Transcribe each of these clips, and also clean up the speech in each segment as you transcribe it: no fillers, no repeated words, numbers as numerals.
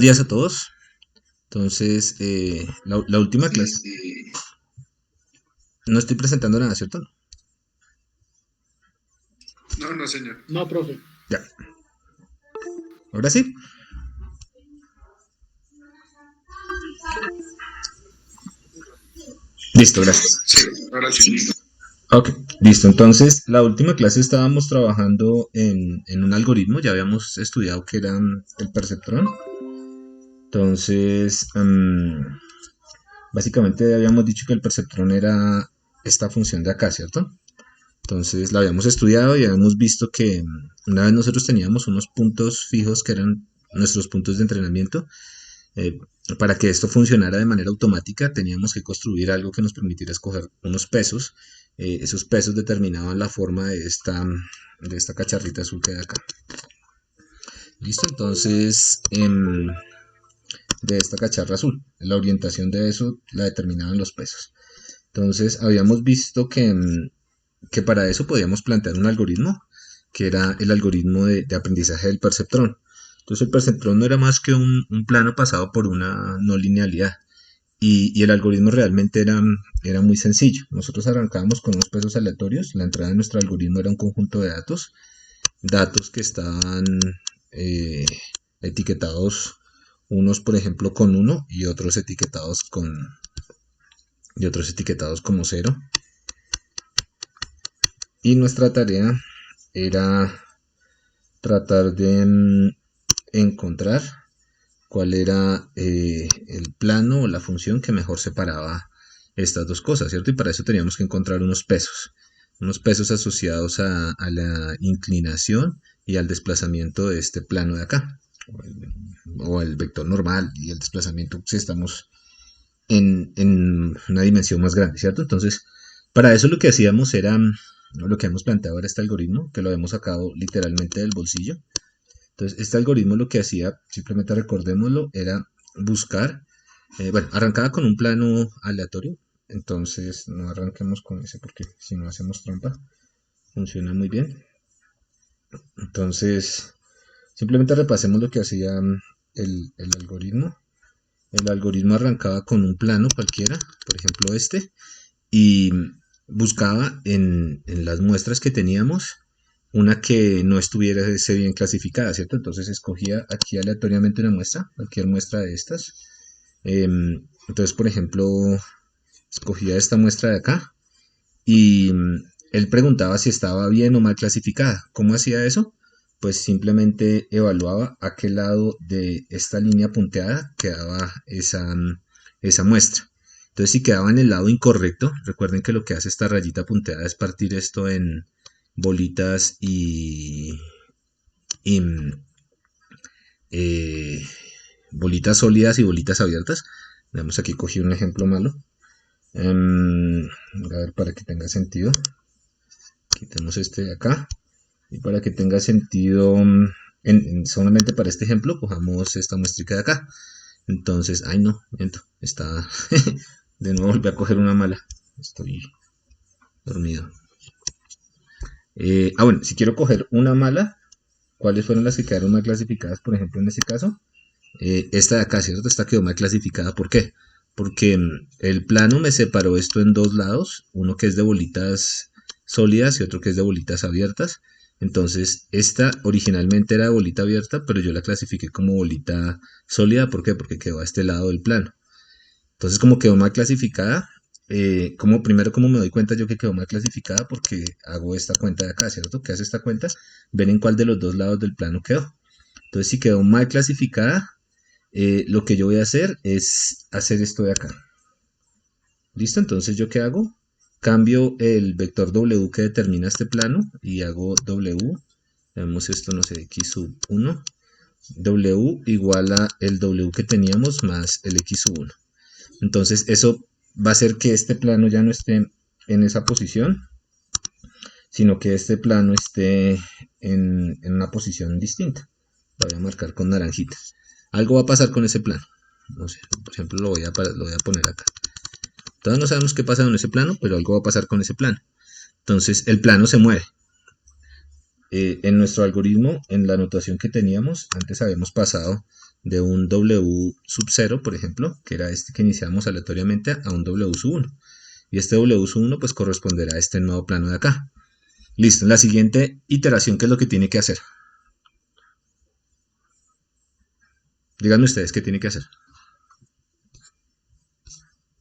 Días a todos. Entonces, la última clase, no estoy presentando nada, ¿cierto? No, no, señor. No, profe. Ya. Ahora sí. Listo, gracias. Sí, ahora sí. Ok, listo. Entonces, la última clase estábamos trabajando en un algoritmo. Ya habíamos estudiado que era el perceptrón. Entonces, básicamente habíamos dicho que el perceptrón era esta función de acá, ¿cierto? Entonces la habíamos estudiado y habíamos visto que una vez nosotros teníamos unos puntos fijos que eran nuestros puntos de entrenamiento. Eh, para que esto funcionara de manera automática teníamos que construir algo que nos permitiera escoger unos pesos. Esos pesos determinaban la forma de esta cacharrita azul que hay acá. Listo, entonces de esta cacharra azul, la orientación de eso la determinaban los pesos. Entonces habíamos visto que para eso podíamos plantear un algoritmo, que era el algoritmo de aprendizaje del perceptrón. Entonces el perceptrón no era más que un plano pasado por una no linealidad. Y el algoritmo realmente era muy sencillo. Nosotros arrancábamos con unos pesos aleatorios. La entrada de nuestro algoritmo era un conjunto de datos. Datos que estaban eh, etiquetados, unos por ejemplo con uno y otros etiquetados como cero. Y nuestra tarea era tratar de encontrar cuál era el plano o la función que mejor separaba estas dos cosas, ¿cierto? Y para eso teníamos que encontrar unos pesos asociados a la inclinación y al desplazamiento de este plano de acá, o el vector normal y el desplazamiento si estamos en una dimensión más grande, ¿cierto? Entonces, para eso lo que hacíamos era, lo que hemos planteado era este algoritmo, que lo hemos sacado literalmente del bolsillo. Entonces, este algoritmo lo que hacía, simplemente recordémoslo, era buscar, bueno, arrancaba con un plano aleatorio, entonces no arranquemos con ese porque si no hacemos trampa, funciona muy bien. Entonces, simplemente repasemos lo que hacía el algoritmo. El algoritmo arrancaba con un plano cualquiera, por ejemplo este, y buscaba en las muestras que teníamos una que no estuviera bien clasificada, ¿cierto? Entonces escogía aquí aleatoriamente una muestra, cualquier muestra de estas. Entonces, por ejemplo, escogía esta muestra de acá y él preguntaba si estaba bien o mal clasificada. ¿Cómo hacía eso? Pues simplemente evaluaba a qué lado de esta línea punteada quedaba esa muestra. Entonces, si quedaba en el lado incorrecto, recuerden que lo que hace esta rayita punteada es partir esto en bolitas y eh, bolitas sólidas y bolitas abiertas. Veamos, aquí cogí un ejemplo malo. A ver, para que tenga sentido. Quitemos este de acá. Y para que tenga sentido, solamente para este ejemplo, cojamos esta muestrica de acá. Entonces, ay no, miento, está. De nuevo volví a coger una mala. Estoy dormido. Bueno, si quiero coger una mala, ¿cuáles fueron las que quedaron mal clasificadas? Por ejemplo, en este caso, esta de acá, ¿cierto? Esta quedó mal clasificada. ¿Por qué? Porque el plano me separó esto en dos lados, uno que es de bolitas sólidas y otro que es de bolitas abiertas. Entonces, esta originalmente era de bolita abierta, pero yo la clasifiqué como bolita sólida. ¿Por qué? Porque quedó a este lado del plano. Entonces, como quedó mal clasificada, primero como me doy cuenta yo que quedó mal clasificada porque hago esta cuenta de acá, ¿cierto? ¿Qué hace esta cuenta? Ven en cuál de los dos lados del plano quedó. Entonces, si quedó mal clasificada, lo que yo voy a hacer es hacer esto de acá. ¿Listo? Entonces, ¿yo qué hago? Cambio el vector W que determina este plano y hago W, vemos esto, no sé, X sub 1, W igual a el W que teníamos más el X sub 1. Entonces, eso va a hacer que este plano ya no esté en esa posición, sino que este plano esté en una posición distinta. Lo voy a marcar con naranjita. Algo va a pasar con ese plano. No sé, por ejemplo, lo voy a poner acá. Todavía no sabemos qué pasa con ese plano, pero algo va a pasar con ese plano. Entonces, el plano se mueve. En nuestro algoritmo, en la anotación que teníamos, antes habíamos pasado de un W sub 0, por ejemplo, que era este que iniciamos aleatoriamente, a un W sub 1. Y este W sub 1 pues corresponderá a este nuevo plano de acá. Listo, en la siguiente iteración, ¿qué es lo que tiene que hacer? Díganme ustedes qué tiene que hacer.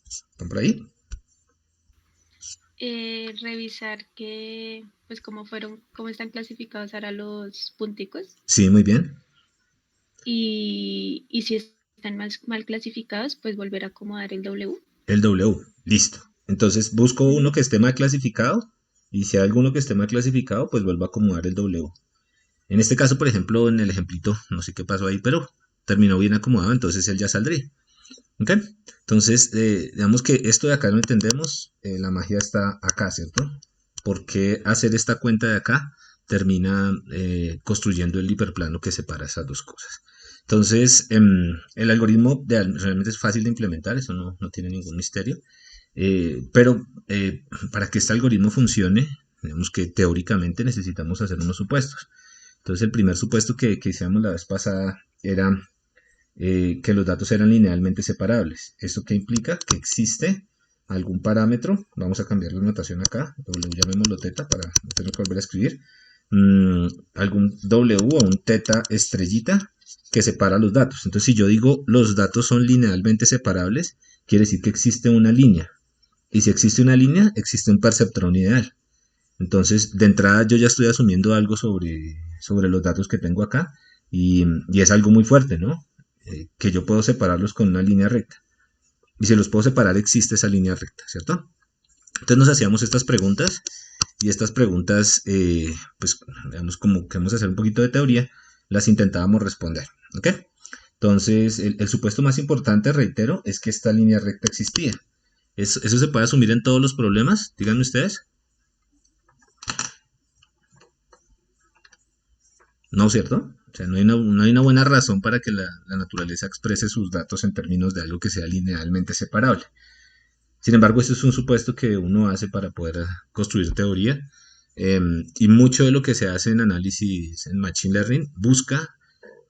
¿Están por ahí? Revisar que, pues, cómo están clasificados ahora los punticos Sí, muy bien. y si están mal clasificados, pues volver a acomodar el W. El W, listo. Entonces busco uno que esté mal clasificado y si hay alguno que esté mal clasificado, pues vuelvo a acomodar el W. En este caso, por ejemplo, en el ejemplito, no sé qué pasó ahí, pero terminó bien acomodado, entonces él ya saldría. ¿Ok? Entonces, digamos que esto de acá no entendemos, la magia está acá, ¿cierto? ¿Por qué hacer esta cuenta de acá termina construyendo el hiperplano que separa esas dos cosas? Entonces, el algoritmo realmente es fácil de implementar, eso no tiene ningún misterio. Pero para que este algoritmo funcione, digamos que teóricamente necesitamos hacer unos supuestos. Entonces, el primer supuesto que hicimos la vez pasada era que los datos eran linealmente separables. ¿Esto qué implica? Que existe algún parámetro, vamos a cambiar la notación acá, llamémoslo teta para no tener que volver a escribir, algún W o un teta estrellita que separa los datos. Entonces, si yo digo los datos son linealmente separables, quiere decir que existe una línea. Y si existe una línea, existe un perceptrón ideal. Entonces, de entrada yo ya estoy asumiendo algo sobre los datos que tengo acá y es algo muy fuerte, ¿no? Que yo puedo separarlos con una línea recta. Y si los puedo separar, existe esa línea recta, ¿cierto? Entonces nos hacíamos estas preguntas y estas preguntas, pues, digamos, como queremos hacer un poquito de teoría, las intentábamos responder, ¿ok? Entonces, el supuesto más importante, reitero, es que esta línea recta existía. ¿Eso se puede asumir en todos los problemas? Díganme ustedes. No, ¿cierto? O sea, no hay una buena razón para que la naturaleza exprese sus datos en términos de algo que sea linealmente separable. Sin embargo, eso es un supuesto que uno hace para poder construir teoría. Y mucho de lo que se hace en análisis en Machine Learning busca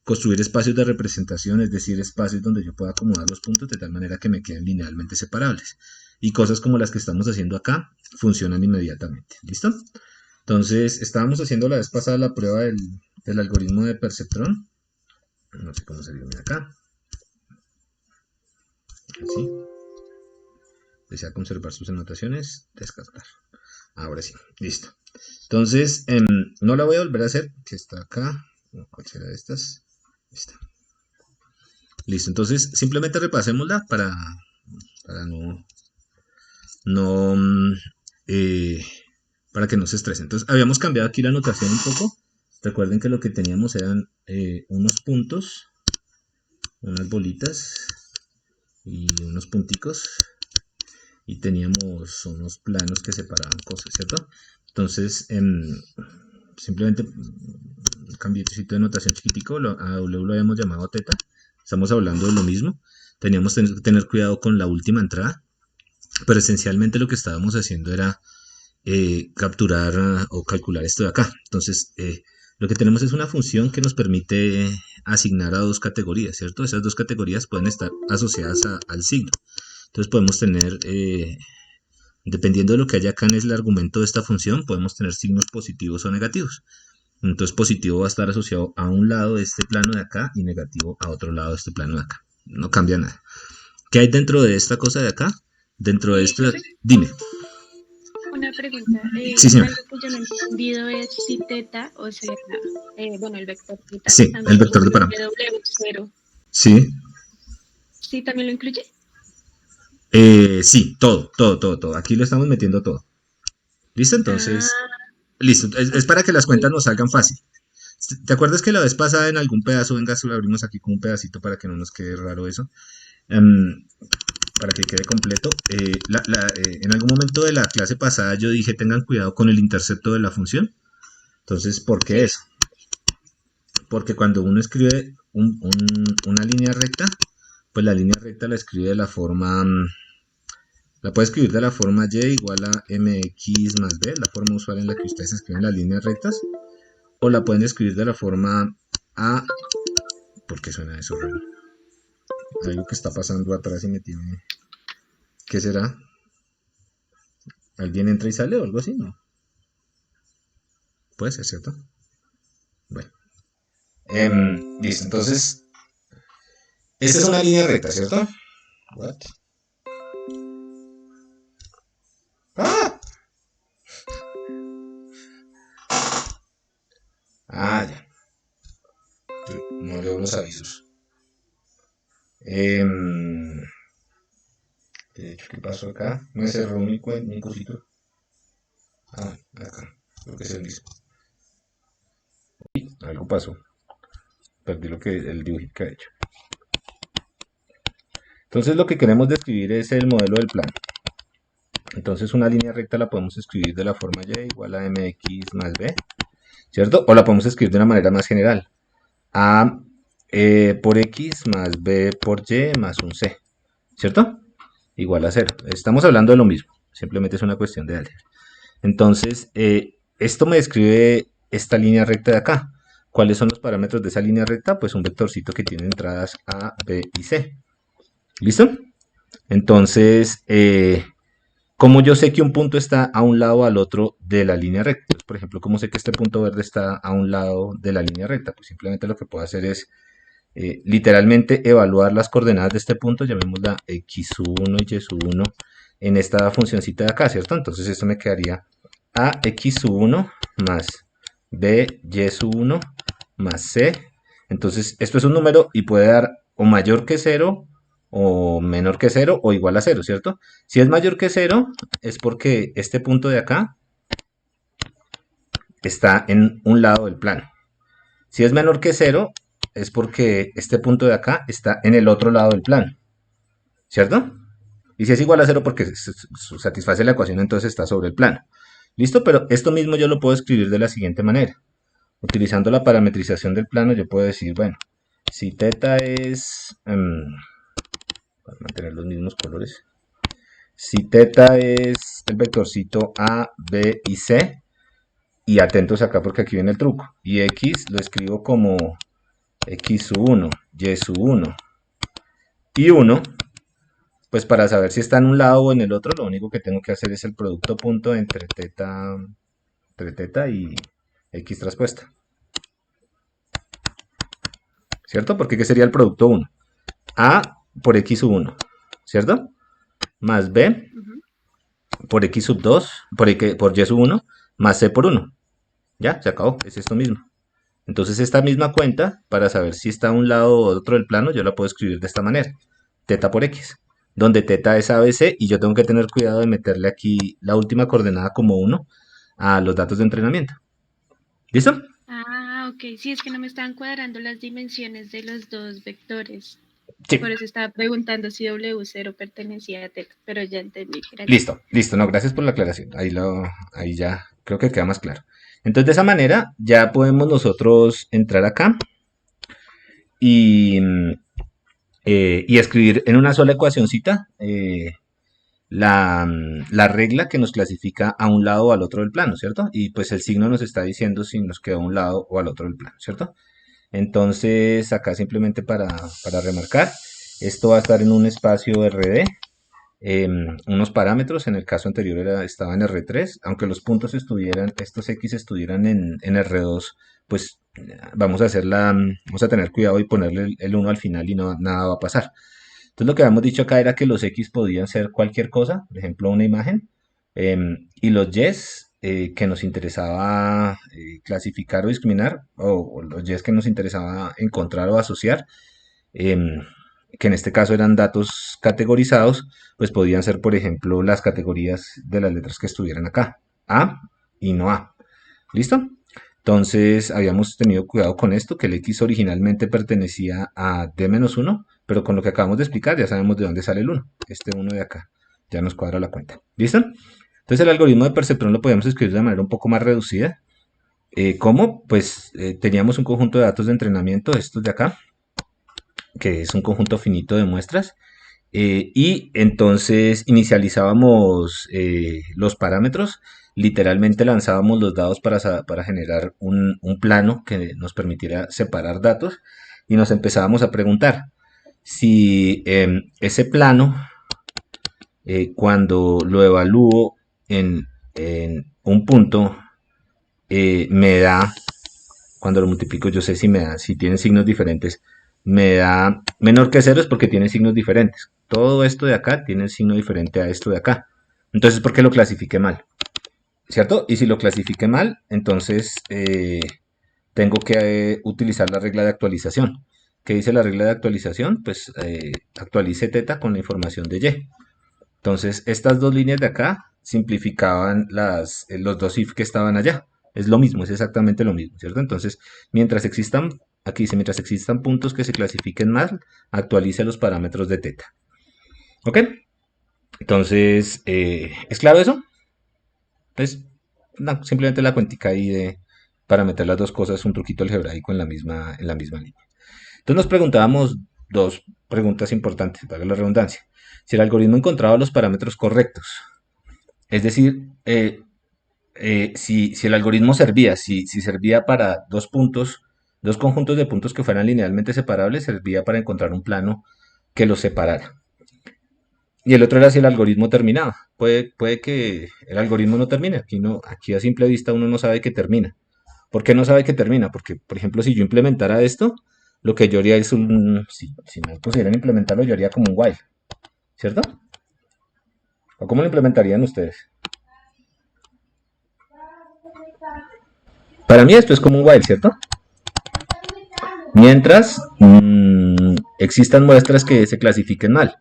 construir espacios de representación, es decir, espacios donde yo pueda acomodar los puntos de tal manera que me queden linealmente separables. Y cosas como las que estamos haciendo acá funcionan inmediatamente. ¿Listo? Entonces, estábamos haciendo la vez pasada la prueba del algoritmo de perceptrón. No sé cómo se viene acá. Así. Desea conservar sus anotaciones. Descartar. Ahora sí. Listo. Entonces, no la voy a volver a hacer, que está acá. ¿Cuál será de estas? Esta. Listo. Entonces, simplemente repasémosla para para que no se estresen. Entonces, habíamos cambiado aquí la anotación un poco. Recuerden que lo que teníamos eran unos puntos, unas bolitas y unos punticos. Y teníamos unos planos que separaban cosas, ¿cierto? Entonces, simplemente un cambiecito de notación chiquitico, a W lo habíamos llamado teta. Estamos hablando de lo mismo. Teníamos que tener cuidado con la última entrada. Pero esencialmente lo que estábamos haciendo era capturar o calcular esto de acá. Entonces, lo que tenemos es una función que nos permite asignar a dos categorías, ¿cierto? Esas dos categorías pueden estar asociadas al signo. Entonces podemos tener, dependiendo de lo que haya acá en el argumento de esta función, podemos tener signos positivos o negativos. Entonces positivo va a estar asociado a un lado de este plano de acá y negativo a otro lado de este plano de acá. No cambia nada. ¿Qué hay dentro de esta cosa de acá? Dentro de esto, dime. Una pregunta. Sí, señora. Algo que yo no he entendido es si teta, o sea, el vector teta, Sí, el vector de parámetro. W0. Sí. ¿Sí también lo incluye? Sí, todo. Aquí lo estamos metiendo todo. ¿Listo? Entonces, listo. Es para que las cuentas nos salgan fácil. ¿Te acuerdas que la vez pasada en algún pedazo, venga, lo abrimos aquí con un pedacito para que no nos quede raro eso? Para que quede completo. En algún momento de la clase pasada yo dije tengan cuidado con el intercepto de la función. Entonces, ¿por qué eso? Porque cuando uno escribe una línea recta, pues la línea recta la escribe de la forma, la puede escribir de la forma y igual a mx más b, la forma usual en la que ustedes escriben las líneas rectas, o la pueden escribir de la forma a ¿Por qué suena eso raro? Algo que está pasando atrás y me tiene... ¿Qué será? ¿Alguien entra y sale o algo así? No. Puede ser, ¿cierto? Bueno. Listo, entonces... Esta es una línea recta, ¿cierto? What? ¡Ah! Ah, ya. No leo los avisos. De hecho, ¿qué pasó acá? Me cerró mi cosito. Ah, acá. Creo que es el mismo. Algo pasó. Perdí el dibujito que ha hecho. Entonces lo que queremos describir es el modelo del plano. Entonces una línea recta la podemos escribir de la forma y igual a mx más b, ¿cierto? O la podemos escribir de una manera más general. A por x más b por y más un c, ¿cierto? Igual a 0. Estamos hablando de lo mismo, simplemente es una cuestión de álgebra. Entonces, esto me describe esta línea recta de acá. ¿Cuáles son los parámetros de esa línea recta? Pues un vectorcito que tiene entradas A, B y C. ¿Listo? Entonces, ¿cómo yo sé que un punto está a un lado o al otro de la línea recta? Pues, por ejemplo, ¿cómo sé que este punto verde está a un lado de la línea recta? Pues simplemente lo que puedo hacer es literalmente evaluar las coordenadas de este punto, llamémosla x1 y y1 en esta funcioncita de acá, ¿cierto? Entonces esto me quedaría a x1 más b y1 más c. Entonces esto es un número y puede dar o mayor que 0 o menor que 0 o igual a 0, ¿cierto? Si es mayor que 0 es porque este punto de acá está en un lado del plano. Si es menor que 0 es porque este punto de acá está en el otro lado del plano, ¿cierto? Y si es igual a 0 porque satisface la ecuación, entonces está sobre el plano. ¿Listo? Pero esto mismo yo lo puedo escribir de la siguiente manera. Utilizando la parametrización del plano, yo puedo decir, bueno, si θ es... para mantener los mismos colores. Si θ es el vectorcito A, B y C, y atentos acá porque aquí viene el truco, y X lo escribo como x1, y1 y 1, pues para saber si está en un lado o en el otro, lo único que tengo que hacer es el producto punto entre θ y x traspuesta. ¿Cierto? Porque ¿qué sería el producto 1? A por x sub 1, ¿cierto? Más B por x sub 2, por y sub 1, más C por 1. Ya, se acabó, es esto mismo. Entonces esta misma cuenta, para saber si está a un lado o otro del plano, yo la puedo escribir de esta manera. Θ por x, donde θ es ABC y yo tengo que tener cuidado de meterle aquí la última coordenada como 1 a los datos de entrenamiento. ¿Listo? Ah, ok. Sí, es que no me estaban cuadrando las dimensiones de los dos vectores. Sí. Por eso estaba preguntando si W0 pertenecía a θ, pero ya entendí que era así. Listo, listo. No, gracias por la aclaración. Ahí ya creo que queda más claro. Entonces de esa manera ya podemos nosotros entrar acá y, y escribir en una sola ecuacióncita la regla que nos clasifica a un lado o al otro del plano, ¿cierto? Y pues el signo nos está diciendo si nos queda a un lado o al otro del plano, ¿cierto? Entonces acá simplemente para remarcar, esto va a estar en un espacio RD, unos parámetros, en el caso anterior estaba en R3, aunque los puntos estos X estuvieran en R2, pues vamos a tener cuidado y ponerle el 1 al final y no, nada va a pasar. Entonces lo que habíamos dicho acá era que los X podían ser cualquier cosa, por ejemplo una imagen, y los Y's que nos interesaba clasificar o discriminar, o los Y's que nos interesaba encontrar o asociar, em, que en este caso eran datos categorizados, pues podían ser, por ejemplo, las categorías de las letras que estuvieran acá, A y no A. ¿Listo? Entonces habíamos tenido cuidado con esto, que el X originalmente pertenecía a D-1, pero con lo que acabamos de explicar ya sabemos de dónde sale el 1. Este 1 de acá. Ya nos cuadra la cuenta. ¿Listo? Entonces el algoritmo de perceptrón lo podíamos escribir de manera un poco más reducida. ¿Cómo? Pues teníamos un conjunto de datos de entrenamiento, estos de acá, que es un conjunto finito de muestras. Y entonces inicializábamos los parámetros, literalmente lanzábamos los dados para generar un plano que nos permitiera separar datos y nos empezábamos a preguntar si ese plano, cuando lo evalúo en un punto, me da, cuando lo multiplico, yo sé si me da, si tiene signos diferentes, me da menor que cero es porque tiene signos diferentes. Todo esto de acá tiene un signo diferente a esto de acá. Entonces, ¿por qué lo clasifiqué mal? ¿Cierto? Y si lo clasifiqué mal, entonces tengo que utilizar la regla de actualización. ¿Qué dice la regla de actualización? Pues actualice teta con la información de y. Entonces, estas dos líneas de acá simplificaban los dos if que estaban allá. Es lo mismo, es exactamente lo mismo, ¿cierto? Entonces, mientras existan, aquí dice, mientras existan puntos que se clasifiquen mal, actualice los parámetros de teta. ¿Ok? Entonces, ¿es claro eso? Pues, no, simplemente la cuentica ahí para meter las dos cosas, un truquito algebraico en la misma línea. Entonces nos preguntábamos dos preguntas importantes, para la redundancia. Si el algoritmo encontraba los parámetros correctos, es decir, si el algoritmo servía, si servía para dos puntos, dos conjuntos de puntos que fueran linealmente separables, servía para encontrar un plano que los separara. Y el otro era si el algoritmo terminaba. Puede que el algoritmo no termine. Aquí a simple vista uno no sabe que termina. ¿Por qué no sabe que termina? Porque, por ejemplo, si yo implementara esto, lo que yo haría es si me pusieran a implementarlo, yo haría como un while, ¿cierto? ¿O cómo lo implementarían ustedes? Para mí esto es como un while, ¿cierto? Mientras existan muestras que se clasifiquen mal.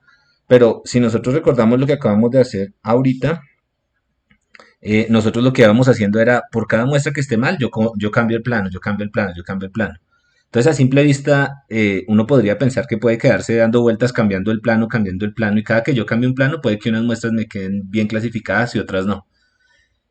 Pero si nosotros recordamos lo que acabamos de hacer ahorita, nosotros lo que íbamos haciendo era, por cada muestra que esté mal, yo cambio el plano, yo cambio el plano, yo cambio el plano. Entonces, a simple vista, uno podría pensar que puede quedarse dando vueltas, cambiando el plano, y cada que yo cambie un plano, puede que unas muestras me queden bien clasificadas y otras no.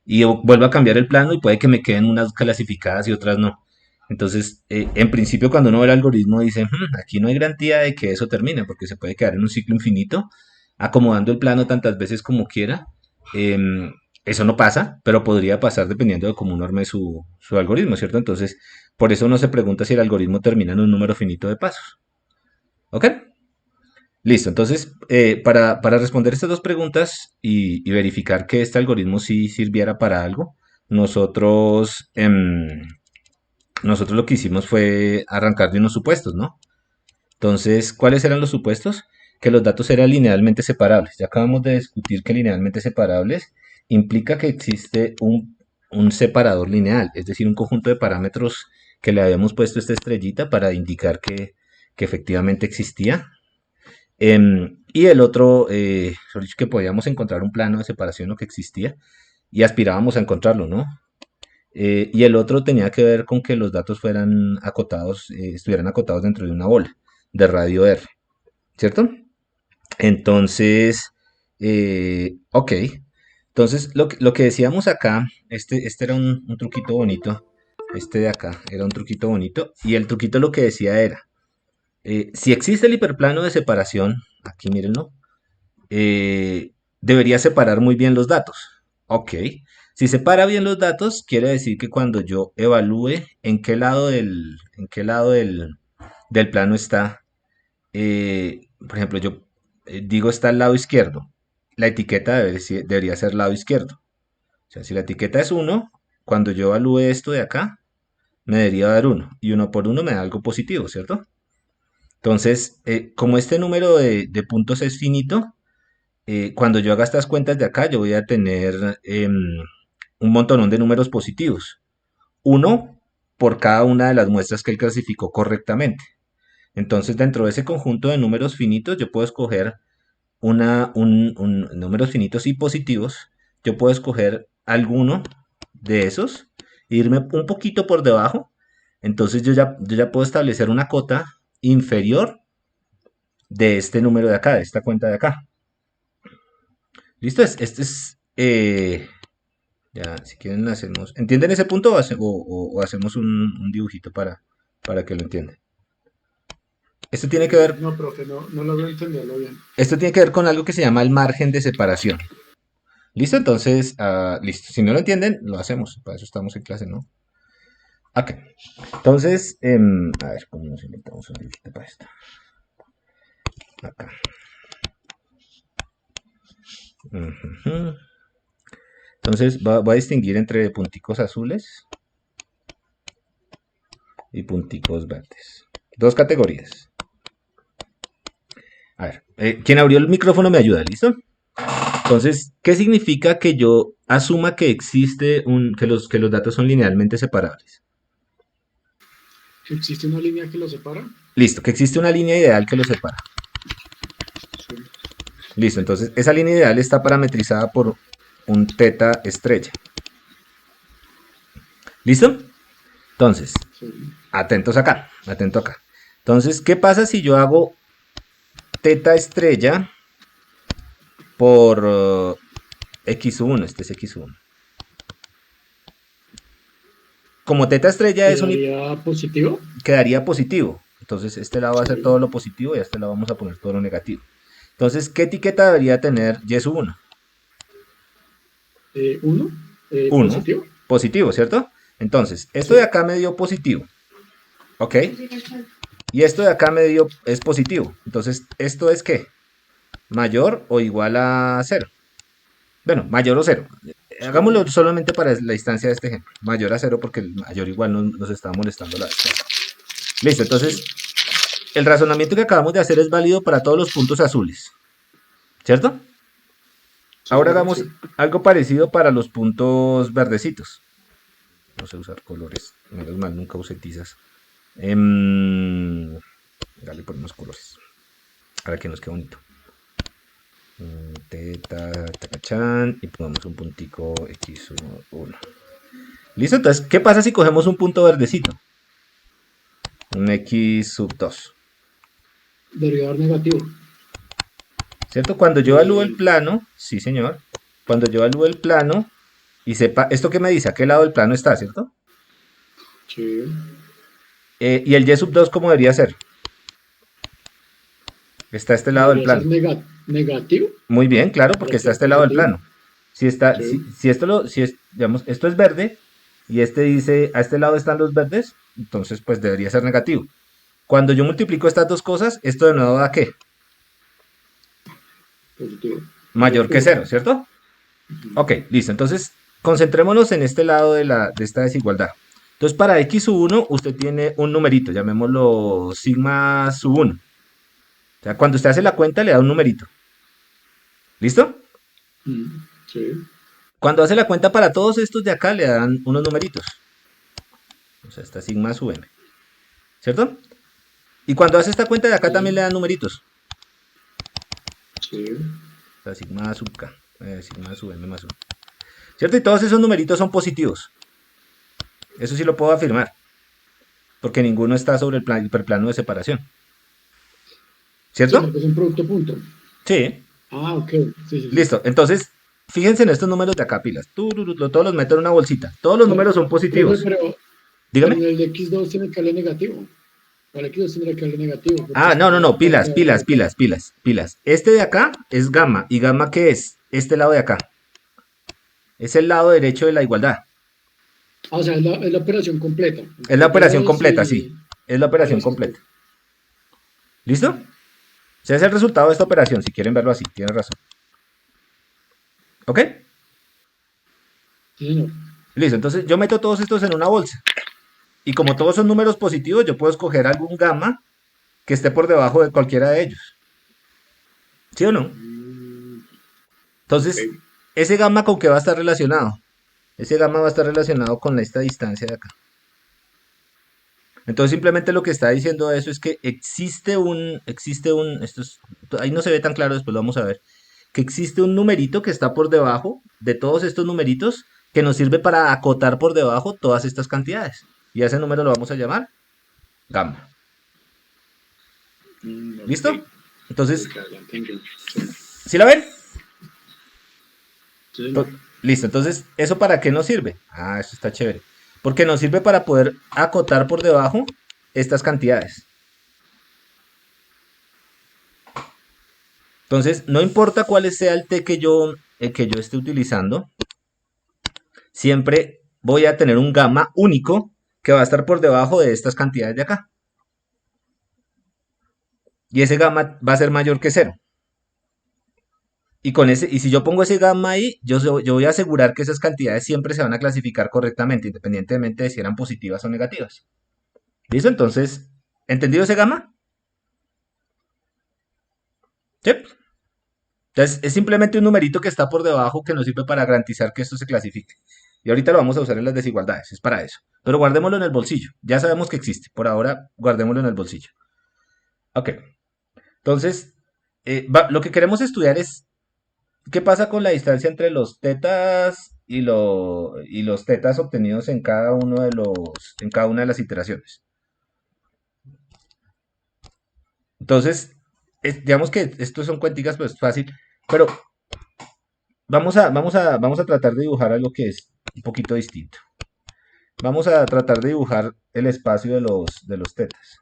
Y yo vuelvo a cambiar el plano y puede que me queden unas clasificadas y otras no. Entonces, en principio, cuando uno ve el algoritmo, dice, aquí no hay garantía de que eso termine, porque se puede quedar en un ciclo infinito, acomodando el plano tantas veces como quiera. Eso no pasa, pero podría pasar dependiendo de cómo uno arme su algoritmo, ¿cierto? Entonces, por eso uno se pregunta si el algoritmo termina en un número finito de pasos. ¿Ok? Listo, entonces, para responder estas dos preguntas y verificar que este algoritmo sí sirviera para algo, nosotros, nosotros lo que hicimos fue arrancar de unos supuestos, ¿no? Entonces, ¿cuáles eran los supuestos? Que los datos eran linealmente separables. Ya acabamos de discutir que linealmente separables implica que existe un separador lineal, es decir, un conjunto de parámetros que le habíamos puesto esta estrellita para indicar que efectivamente existía. Y el otro, que podíamos encontrar un plano de separación, lo que existía, y aspirábamos a encontrarlo, ¿no? Y el otro tenía que ver con que los datos fueran acotados, estuvieran acotados dentro de una bola de radio R, ¿cierto? Entonces, ok. Entonces, lo que decíamos acá, este era un truquito bonito. Este de acá era un truquito bonito. Y el truquito lo que decía era, si existe el hiperplano de separación, aquí mírenlo, debería separar muy bien los datos. Ok. Si separa bien los datos, quiere decir que cuando yo evalúe en qué lado del plano está, por ejemplo, yo digo está al lado izquierdo, la etiqueta debería ser lado izquierdo. O sea, si la etiqueta es 1, cuando yo evalúe esto de acá, me debería dar 1. Y 1 por 1 me da algo positivo, ¿cierto? Entonces, como este número de puntos es finito, cuando yo haga estas cuentas de acá, yo voy a tener un montonón de números positivos. Uno por cada una de las muestras que él clasificó correctamente. Entonces, dentro de ese conjunto de números finitos, yo puedo escoger números finitos y positivos. Yo puedo escoger alguno de esos e irme un poquito por debajo. Entonces, yo ya puedo establecer una cota inferior de este número de acá, de esta cuenta de acá. ¿Listo? Este es. Ya, si quieren, hacemos. ¿Entienden ese punto o hacemos un dibujito para que lo entiendan? Esto tiene que ver. No, profe, no logro entenderlo bien. Esto tiene que ver con algo que se llama el margen de separación. ¿Listo? Entonces, listo. Si no lo entienden, lo hacemos. Para eso estamos en clase, ¿no? Ok. Entonces, a ver, ¿cómo nos inventamos un dibujito para esto? Acá. Ujú. Entonces, voy a distinguir entre punticos azules y punticos verdes. Dos categorías. A ver, quien abrió el micrófono me ayuda, ¿listo? Entonces, ¿qué significa que yo asuma que existe que los datos son linealmente separables? ¿Existe una línea que lo separa? Listo, que existe una línea ideal que los separa. Sí, Listo, entonces esa línea ideal está parametrizada por un teta estrella. ¿Listo? Entonces, sí. atentos acá, atento acá. Entonces, ¿qué pasa si yo hago teta estrella por x1? Este es x1. Como teta estrella es ¿Quedaría positivo? quedaría positivo. Entonces, este lado va a ser todo Sí. lo positivo y a este lado vamos a poner todo lo negativo. Entonces, ¿qué etiqueta debería tener y sub 1? ¿Uno? 1. ¿Positivo? Positivo, ¿cierto? Entonces, esto de Sí. acá me dio positivo. ¿Ok? Y esto de acá me dio es positivo. Entonces, ¿esto es qué? Mayor o igual a cero. Bueno, mayor o cero. Sí. Hagámoslo solamente para la instancia de este ejemplo. Mayor a cero porque el mayor igual nos está molestando la distancia. Listo, entonces Sí. el razonamiento que acabamos de hacer es válido para todos los puntos azules. ¿Cierto? Sí, Ahora señor, hagamos sí. algo parecido para los puntos verdecitos. No sé usar colores. Menos mal, nunca usé tizas. Dale por unos colores. Para que nos quede bonito. Teta, tacachán. Y pongamos un puntico x1. ¿Listo? Entonces, ¿qué pasa si cogemos un punto verdecito? Un x sub 2. Derivador negativo. ¿Cierto? Cuando yo evalúo el Eh, plano, sí señor. Cuando yo evalúo el plano y sepa, ¿esto qué me dice? ¿A qué lado del plano está? ¿Cierto? sí. Y el y sub 2, ¿cómo debería ser? Está a este lado del Debería ser plano. negativo Muy bien, claro, para porque está a quedar este lado del positivo. plano. Si, está, Sí. si esto si es, digamos, esto es verde y este dice a este lado están los verdes, entonces pues debería ser negativo. Cuando yo multiplico estas dos cosas, esto de nuevo da ¿qué? Positivo. Mayor Mayor que que cero. cero, ¿cierto? Ujú. Ok, listo. Entonces, concentrémonos en este lado de esta desigualdad. Entonces, para x sub 1, usted tiene un numerito, llamémoslo sigma sub 1. O sea, cuando usted hace la cuenta, le da un numerito. ¿Listo? Sí. Cuando hace la cuenta para todos estos de acá, le dan unos numeritos. O sea, esta sigma sub m. ¿Cierto? Y cuando hace esta cuenta de acá, también le Sí. dan numeritos. Sí. O sea, sigma sub k. Sigma sub m más 1. ¿Cierto? Y todos esos numeritos son positivos. Eso sí lo puedo afirmar. Porque ninguno está sobre el hiperplano de separación. Sí, ¿Cierto? porque es un producto punto. Sí. Ah, ok. Sí, sí, sí. Listo. Entonces, fíjense en estos números de acá, pilas. Todos los meto en una bolsita. Todos los números son Profe, positivos. pero Dígame. en el X2 tiene que darle negativo. Para el X2 tendría que darle negativo, porque Ah, si no, no, no. no, para Pilas, quedar pilas, positivo. pilas, pilas, pilas. Este de acá es gamma. ¿Y gamma qué es? Este lado de acá. Es el lado derecho de la igualdad. Ah, o sea, es la operación completa. Es la Entre operación 2 completa, sí. y... Es la Ah, operación listo, completa. ok. ¿Listo? Mm, Ese es el resultado de esta operación, si quieren verlo así. Tienen razón. ¿Ok? sí, señor. Listo. Entonces yo meto todos estos en una bolsa. Y como todos son números positivos, yo puedo escoger algún gamma que esté por debajo de cualquiera de ellos. ¿Sí o no? Mm, ok. Entonces, ese gamma con qué va a estar relacionado. Ese gamma va a estar relacionado con esta distancia de acá. Entonces simplemente lo que está diciendo eso es que ahí no se ve tan claro, después lo vamos a ver, que existe un numerito que está por debajo de todos estos numeritos que nos sirve para acotar por debajo todas estas cantidades. Y a ese número lo vamos a llamar gamma. Ok. ¿Listo? Entonces, Ok, ya entendí. Sí, ¿sí la ven? sí, señor. Listo, entonces, ¿eso para qué nos sirve? Ah, eso está chévere. Porque nos sirve para poder acotar por debajo estas cantidades. Entonces, no importa cuál sea el T que yo esté utilizando, siempre voy a tener un gamma único que va a estar por debajo de estas cantidades de acá. Y ese gamma va a ser mayor que cero. Y si yo pongo ese gamma ahí, yo voy a asegurar que esas cantidades siempre se van a clasificar correctamente, independientemente de si eran positivas o negativas. ¿Listo? Entonces, ¿entendido ese gamma? ¿Sí? Entonces, es simplemente un numerito que está por debajo que nos sirve para garantizar que esto se clasifique. Y ahorita lo vamos a usar en las desigualdades, es para eso. Pero guardémoslo en el bolsillo. Ya sabemos que existe. Por ahora, guardémoslo en el bolsillo. Ok. Entonces, lo que queremos estudiar es qué pasa con la distancia entre los tetas y los tetas obtenidos en cada en cada una de las iteraciones. Entonces, digamos que estos son cuenticas, pues fácil, pero vamos a tratar de dibujar algo que es un poquito distinto. Vamos a tratar de dibujar el espacio de los tetas.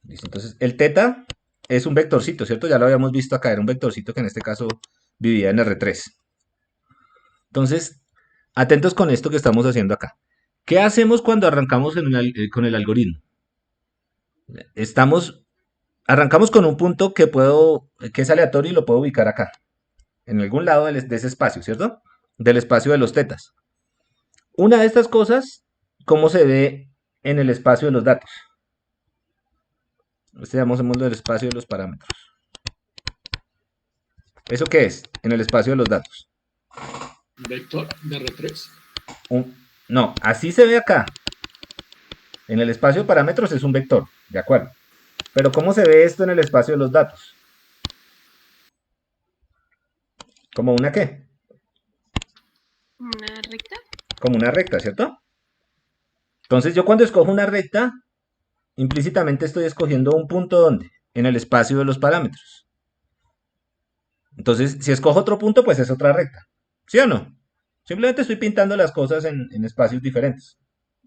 ¿Listo? Entonces, el teta es un vectorcito, ¿cierto? Ya lo habíamos visto acá, era un vectorcito que en este caso vivía en R3. Entonces, atentos con esto que estamos haciendo acá. ¿Qué hacemos cuando arrancamos con el algoritmo? Arrancamos con un punto que es aleatorio y lo puedo ubicar acá, en algún lado de ese espacio, ¿cierto? Del espacio de los tetas. Una de estas cosas, ¿cómo se ve en el espacio de los datos? Este llamémoslo el espacio de los parámetros. ¿Eso qué es? En el espacio de los datos. Vector de R3. No, así se ve acá. En el espacio de parámetros es un vector, ¿de acuerdo? Pero ¿cómo se ve esto en el espacio de los datos? ¿Como una qué? ¿Una recta? Como una recta, ¿cierto? Entonces yo cuando escojo una recta, implícitamente estoy escogiendo un punto ¿dónde? En el espacio de los parámetros. Entonces, si escojo otro punto, pues es otra recta. ¿Sí o no? Simplemente estoy pintando las cosas en espacios diferentes.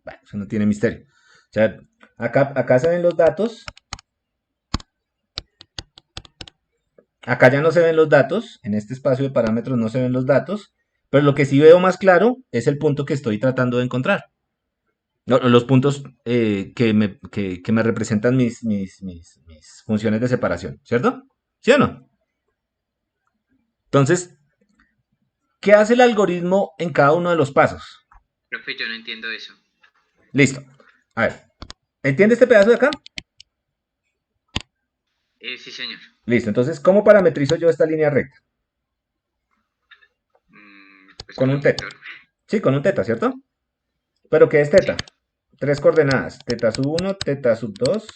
Bueno, eso no tiene misterio. O sea, acá se ven los datos. Acá ya no se ven los datos. En este espacio de parámetros no se ven los datos. Pero lo que sí veo más claro es el punto que estoy tratando de encontrar. No, los puntos que me representan mis funciones de separación. ¿Cierto? ¿Sí o no? Entonces, ¿qué hace el algoritmo en cada uno de los pasos? Profe, yo no entiendo eso. Listo. A ver, ¿entiende este pedazo de acá? Sí, señor. Listo, entonces, ¿cómo parametrizo yo esta línea recta? Pues Con con un un teta. vector. Sí, con un teta, ¿cierto? ¿Pero qué es teta? Sí. 3 coordenadas. Teta sub 1, teta sub 2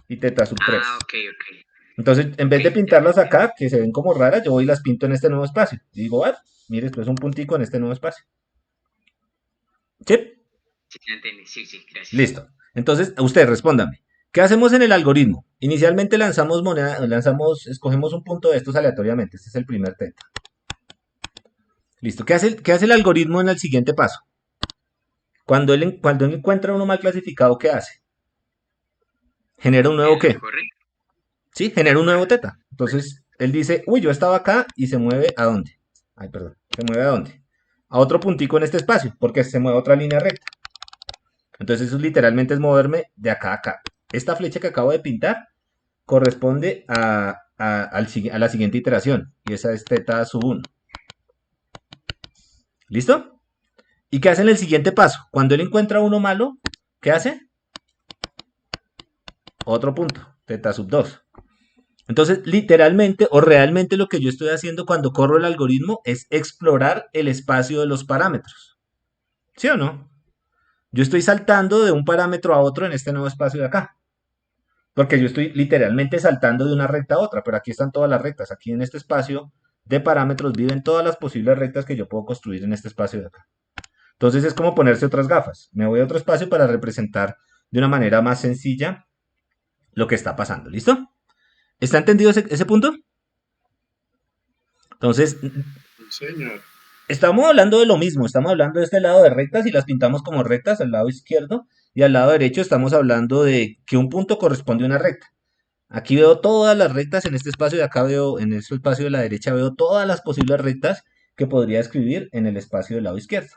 y teta sub 3. Ah, ok, ok. Entonces, en vez Ok, de ya lo pintarlas entiendo. acá, que se ven como raras, yo voy y las pinto en este nuevo espacio. Y digo, ah, mire, esto es un puntico en este nuevo espacio. ¿Sí? Sí, ya entendí. Sí, sí, gracias. Listo. Entonces, usted respóndame. ¿Qué hacemos en el algoritmo? Inicialmente escogemos un punto de estos aleatoriamente. Este es el primer teta. Listo. ¿Qué hace el algoritmo en el siguiente paso? Cuando él encuentra uno mal clasificado, ¿qué hace? Genera un nuevo ¿Lo ¿qué? corre? Sí, genera un nuevo Ajá. teta. Entonces, él dice, uy, yo estaba acá y se mueve ¿a dónde? Ay, perdón. ¿Se mueve a dónde? A otro puntico en este espacio, porque se mueve a otra línea recta. Entonces, eso literalmente es moverme de acá a acá. Esta flecha que acabo de pintar corresponde a la siguiente iteración, y esa es teta sub 1. ¿Listo? ¿Y qué hace en el siguiente paso? Cuando él encuentra uno malo, ¿qué hace? Otro punto, teta sub 2. Entonces, literalmente o realmente lo que yo estoy haciendo cuando corro el algoritmo es explorar el espacio de los parámetros. ¿Sí o no? Yo estoy saltando de un parámetro a otro en este nuevo espacio de acá. Porque yo estoy literalmente saltando de una recta a otra, pero aquí están todas las rectas. Aquí en este espacio de parámetros viven todas las posibles rectas que yo puedo construir en este espacio de acá. Entonces es como ponerse otras gafas. Me voy a otro espacio para representar de una manera más sencilla lo que está pasando. ¿Listo? ¿Está entendido ese punto? Entonces, Señor. estamos hablando de lo mismo. Estamos hablando de este lado de rectas y las pintamos como rectas al lado izquierdo. Y al lado derecho estamos hablando de que un punto corresponde a una recta. Aquí veo todas las rectas en este espacio de acá veo, en este espacio de la derecha veo todas las posibles rectas que podría escribir en el espacio del lado izquierdo.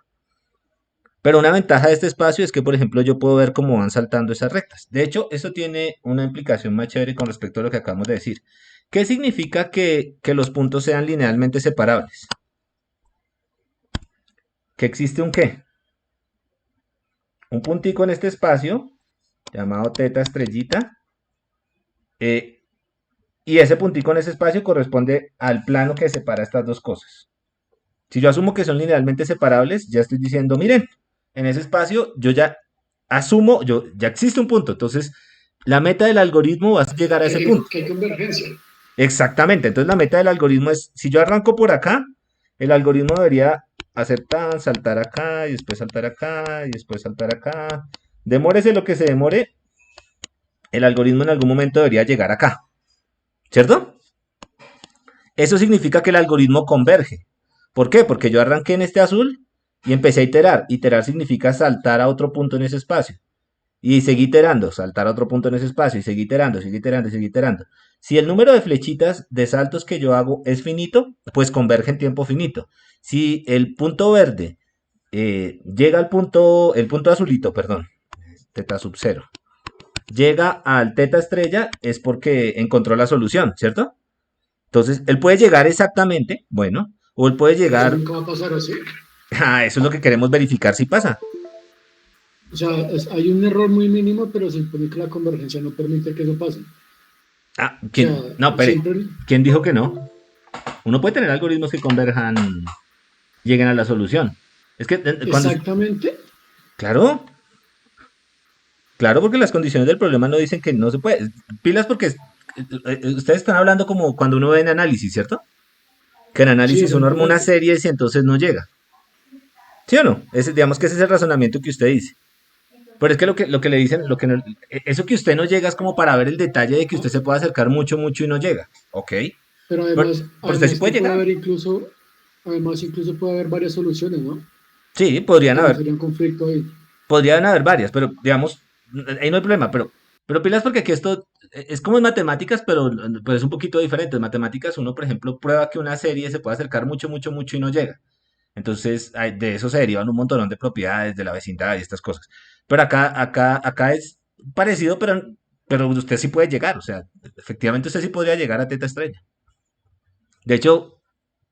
Pero una ventaja de este espacio es que, por ejemplo, yo puedo ver cómo van saltando esas rectas. De hecho, eso tiene una implicación más chévere con respecto a lo que acabamos de decir. ¿Qué significa que los puntos sean linealmente separables? ¿Que existe un qué? Un puntico en este espacio, llamado teta estrellita, eh, y ese puntico en ese espacio corresponde al plano que separa estas dos cosas. Si yo asumo que son linealmente separables, ya estoy diciendo, miren, en ese espacio yo ya asumo, ya existe un punto. Entonces, la meta del algoritmo va a llegar a ese punto. Que hay convergencia. Exactamente. Entonces, la meta del algoritmo es, si yo arranco por acá, el algoritmo debería hacer tan, saltar acá, y después saltar acá, y después saltar acá. Demórese lo que se demore, el algoritmo en algún momento debería llegar acá. ¿Cierto? Eso significa que el algoritmo converge. ¿Por qué? Porque yo arranqué en este azul y empecé a iterar. Iterar significa saltar a otro punto en ese espacio. Y seguí iterando, saltar a otro punto en ese espacio. Y seguí iterando, seguí iterando, seguí iterando. Si el número de flechitas de saltos que yo hago es finito, pues converge en tiempo finito. Si el punto verde llega al punto, el punto azulito, perdón, teta sub 0, llega al teta estrella, es porque encontró la solución, ¿cierto? Entonces, él puede llegar exactamente, bueno, o él puede Eso llegar. nunca va a pasar así. Eso es lo que queremos verificar si pasa. O sea, hay un error muy mínimo, pero se supone que la convergencia no permite que eso pase. ¿Quién? O sea, No, espere. siempre... ¿Quién dijo que no? Uno puede tener algoritmos que converjan, lleguen a la solución. Es que cuando. Exactamente. Claro, claro, porque las condiciones del problema no dicen que no se puede. Pilas porque ustedes están hablando como cuando uno ve en análisis, ¿cierto? Que en Sí, análisis uno arma una exactamente. serie y entonces no llega. ¿Sí o no? Digamos que ese es el razonamiento que usted dice. Pero es que lo que le dicen, eso que usted no llega es como para ver el detalle de que usted se puede acercar mucho, mucho y no llega. Ok. Pero Pero usted sí además que puede puede llegar. haber incluso puede haber varias soluciones, ¿no? O Sí, sea, que no sería un conflicto ahí. podrían haber varias, pero digamos, ahí no hay problema. Pero pilas porque aquí esto es como en matemáticas, pero es un poquito diferente. En matemáticas uno, por ejemplo, prueba que una serie se puede acercar mucho, mucho, mucho y no llega. Entonces, de eso se derivan un montón de propiedades de la vecindad y estas cosas. Pero acá es parecido, pero usted sí puede llegar. O sea, efectivamente usted sí podría llegar a teta estrella. De hecho,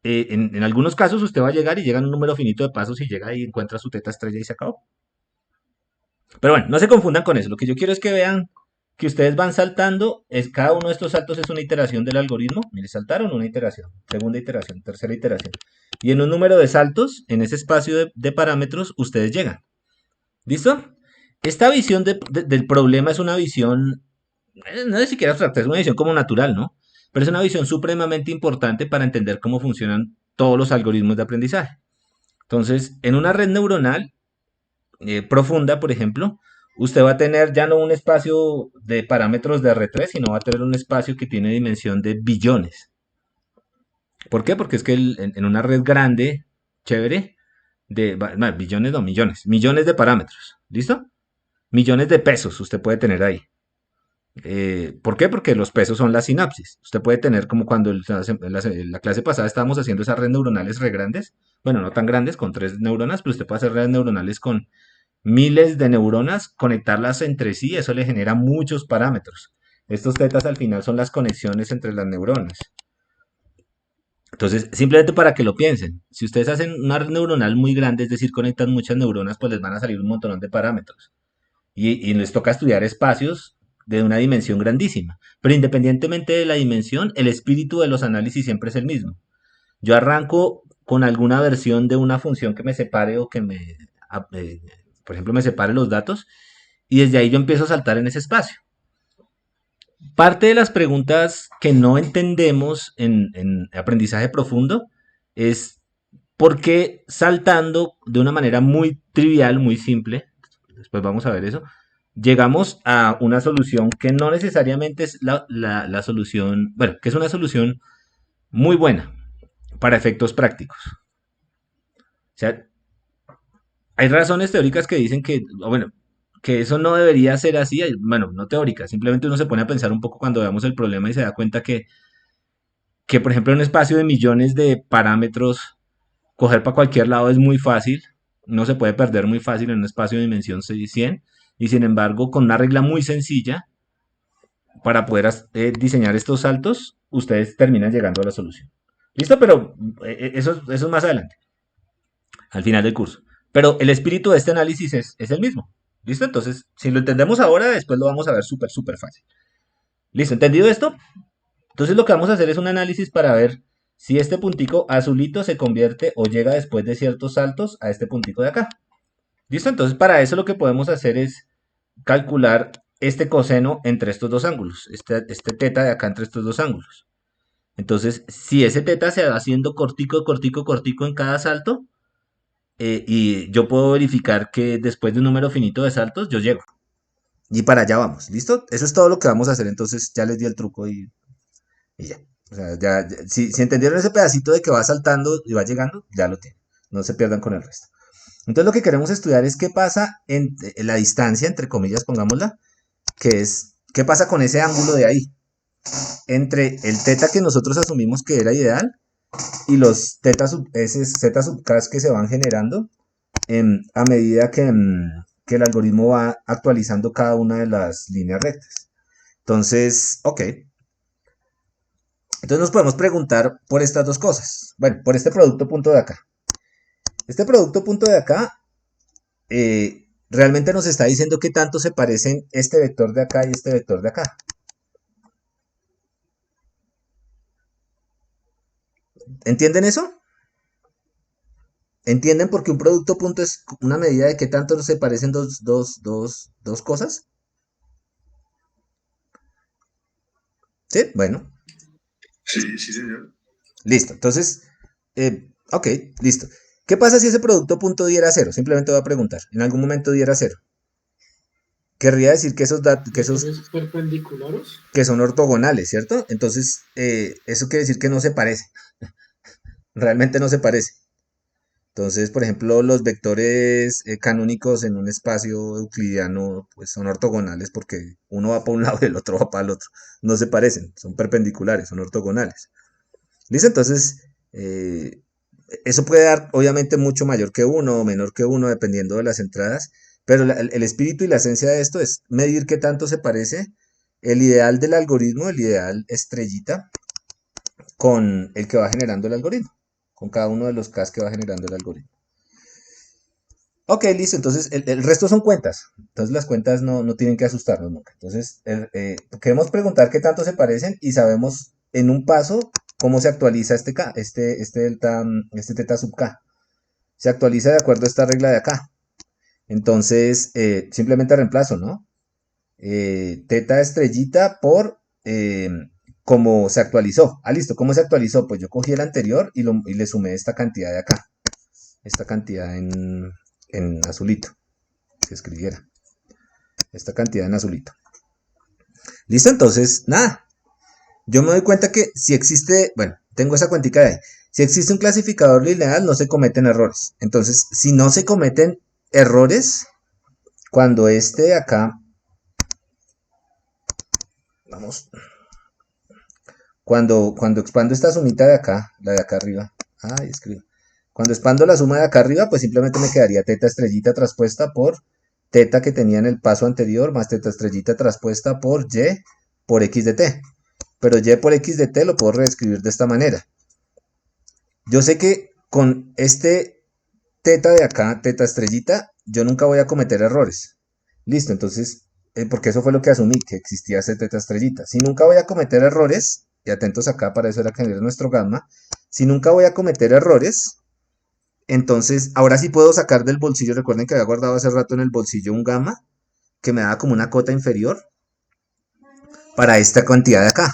en algunos casos usted va a llegar y llega en un número finito de pasos y llega y encuentra su teta estrella y se acabó. Pero bueno, no se confundan con eso. Lo que yo quiero es que vean que ustedes van saltando. Cada uno de estos saltos es una iteración del algoritmo. Mire, saltaron una iteración, segunda iteración, tercera iteración. Y en un número de saltos, en ese espacio de parámetros, ustedes llegan. ¿Listo? Esta visión del problema es una visión, no es siquiera abstracta, es una visión como natural, ¿no? Pero es una visión supremamente importante para entender cómo funcionan todos los algoritmos de aprendizaje. Entonces, en una red neuronal profunda, por ejemplo, usted va a tener ya no un espacio de parámetros de R3, sino va a tener un espacio que tiene dimensión de billones. ¿Por qué? Porque es que en una red grande, chévere, no, billones no, millones de parámetros. ¿Listo? Millones de pesos usted puede tener ahí. ¿Por qué? Porque los pesos son las sinapsis. Usted puede tener como cuando en la clase pasada estábamos haciendo esas redes neuronales re grandes. Bueno, no tan grandes, con 3 neuronas, pero usted puede hacer redes neuronales con miles de neuronas, conectarlas entre sí, eso le genera muchos parámetros. Estos tetas al final son las conexiones entre las neuronas. Entonces, simplemente para que lo piensen, si ustedes hacen una red neuronal muy grande, es decir, conectan muchas neuronas, pues les van a salir un montón de parámetros. Y les toca estudiar espacios de una dimensión grandísima. Pero independientemente de la dimensión, el espíritu de los análisis siempre es el mismo. Yo arranco con alguna versión de una función que me separe o que por ejemplo, me separe los datos y desde ahí yo empiezo a saltar en ese espacio. Parte de las preguntas que no entendemos en aprendizaje profundo es por qué saltando de una manera muy trivial, muy simple, después vamos a ver eso, llegamos a una solución que no necesariamente es la solución, bueno, que es una solución muy buena para efectos prácticos. O sea, hay razones teóricas que dicen que, bueno, que eso no debería ser así. Bueno, no teóricas, simplemente uno se pone a pensar un poco cuando veamos el problema y se da cuenta que por ejemplo, en un espacio de millones de parámetros, coger para cualquier lado es muy fácil. no se puede perder muy fácil en un espacio de dimensión 100, y sin embargo, con una regla muy sencilla, para poder diseñar estos saltos, ustedes terminan llegando a la solución. ¿Listo? Pero eso es más adelante, al final del curso. Pero el espíritu de este análisis es el mismo. ¿Listo? Entonces, si lo entendemos ahora, después lo vamos a ver súper, súper fácil. ¿Listo? ¿Entendido esto? Entonces lo que vamos a hacer es un análisis para ver si este puntico azulito se convierte o llega después de ciertos saltos a este puntico de acá. ¿Listo? Entonces para eso lo que podemos hacer es calcular este coseno entre estos dos ángulos, este teta de acá entre estos dos ángulos. Entonces, si ese teta se va haciendo cortico, cortico, cortico en cada salto, y yo puedo verificar que después de un número finito de saltos, yo llego. Y para allá vamos, ¿listo? Eso es todo lo que vamos a hacer, entonces ya les di el truco y ya. O sea, si entendieron ese pedacito de que va saltando y va llegando, ya lo tienen. No se pierdan con el resto. Entonces lo que queremos estudiar es qué pasa en la distancia, entre comillas, pongámosla, que es qué pasa con ese ángulo de ahí, entre el teta que nosotros asumimos que era ideal y los z sub k que se van generando a medida que el algoritmo va actualizando cada una de las líneas rectas. Entonces, ok. Entonces nos podemos preguntar por estas dos cosas. Bueno, por este producto punto de acá. Este producto punto de acá realmente nos está diciendo qué tanto se parecen este vector de acá y este vector de acá. ¿Entienden eso? ¿Entienden por qué un producto punto es una medida de qué tanto se parecen dos cosas? ¿Sí? Bueno. Sí, sí, señor. Listo. Entonces, ok, listo. ¿Qué pasa si ese producto punto diera 0? Simplemente voy a preguntar. En algún momento diera 0. Querría decir que esos perpendiculares, que son ortogonales, ¿cierto? Entonces, eso quiere decir que no se parece. Realmente no se parece. Entonces, por ejemplo, los vectores canónicos en un espacio euclidiano pues son ortogonales porque uno va para un lado y el otro va para el otro. No se parecen, son perpendiculares, son ortogonales. ¿Listo? Entonces, eso puede dar obviamente mucho mayor que uno o menor que uno dependiendo de las entradas, pero el espíritu y la esencia de esto es medir qué tanto se parece el ideal del algoritmo, el ideal estrellita, con el que va generando el algoritmo, con cada uno de los Ks que va generando el algoritmo. Ok, listo, entonces el resto son cuentas, entonces las cuentas no tienen que asustarnos nunca. Entonces queremos preguntar qué tanto se parecen y sabemos en un paso cómo se actualiza este K, este teta sub K. Se actualiza de acuerdo a esta regla de acá. Entonces, simplemente reemplazo, ¿no? Teta estrellita por cómo se actualizó. Ah, listo, ¿cómo se actualizó? Pues yo cogí el anterior y le sumé esta cantidad de acá. Esta cantidad en azulito. Si escribiera. Esta cantidad en azulito. Listo, entonces, nada. Yo me doy cuenta que si existe, bueno, tengo esa cuentica de ahí. Si existe un clasificador lineal, no se cometen errores. Entonces, si no se cometen errores, cuando este de acá, vamos, cuando expando esta sumita de acá, la de acá arriba, ay, escribo. Cuando expando la suma de acá arriba, pues simplemente me quedaría teta estrellita traspuesta por teta que tenía en el paso anterior, más teta estrellita traspuesta por y por x de t. Pero y por x de t lo puedo reescribir de esta manera. Yo sé que con este teta de acá, teta estrellita, yo nunca voy a cometer errores. Listo, entonces, porque eso fue lo que asumí, que existía ese teta estrellita. Si nunca voy a cometer errores, y atentos acá, para eso era que era nuestro gamma, si nunca voy a cometer errores, entonces ahora sí puedo sacar del bolsillo, recuerden que había guardado hace rato en el bolsillo un gamma, que me daba como una cota inferior, para esta cantidad de acá.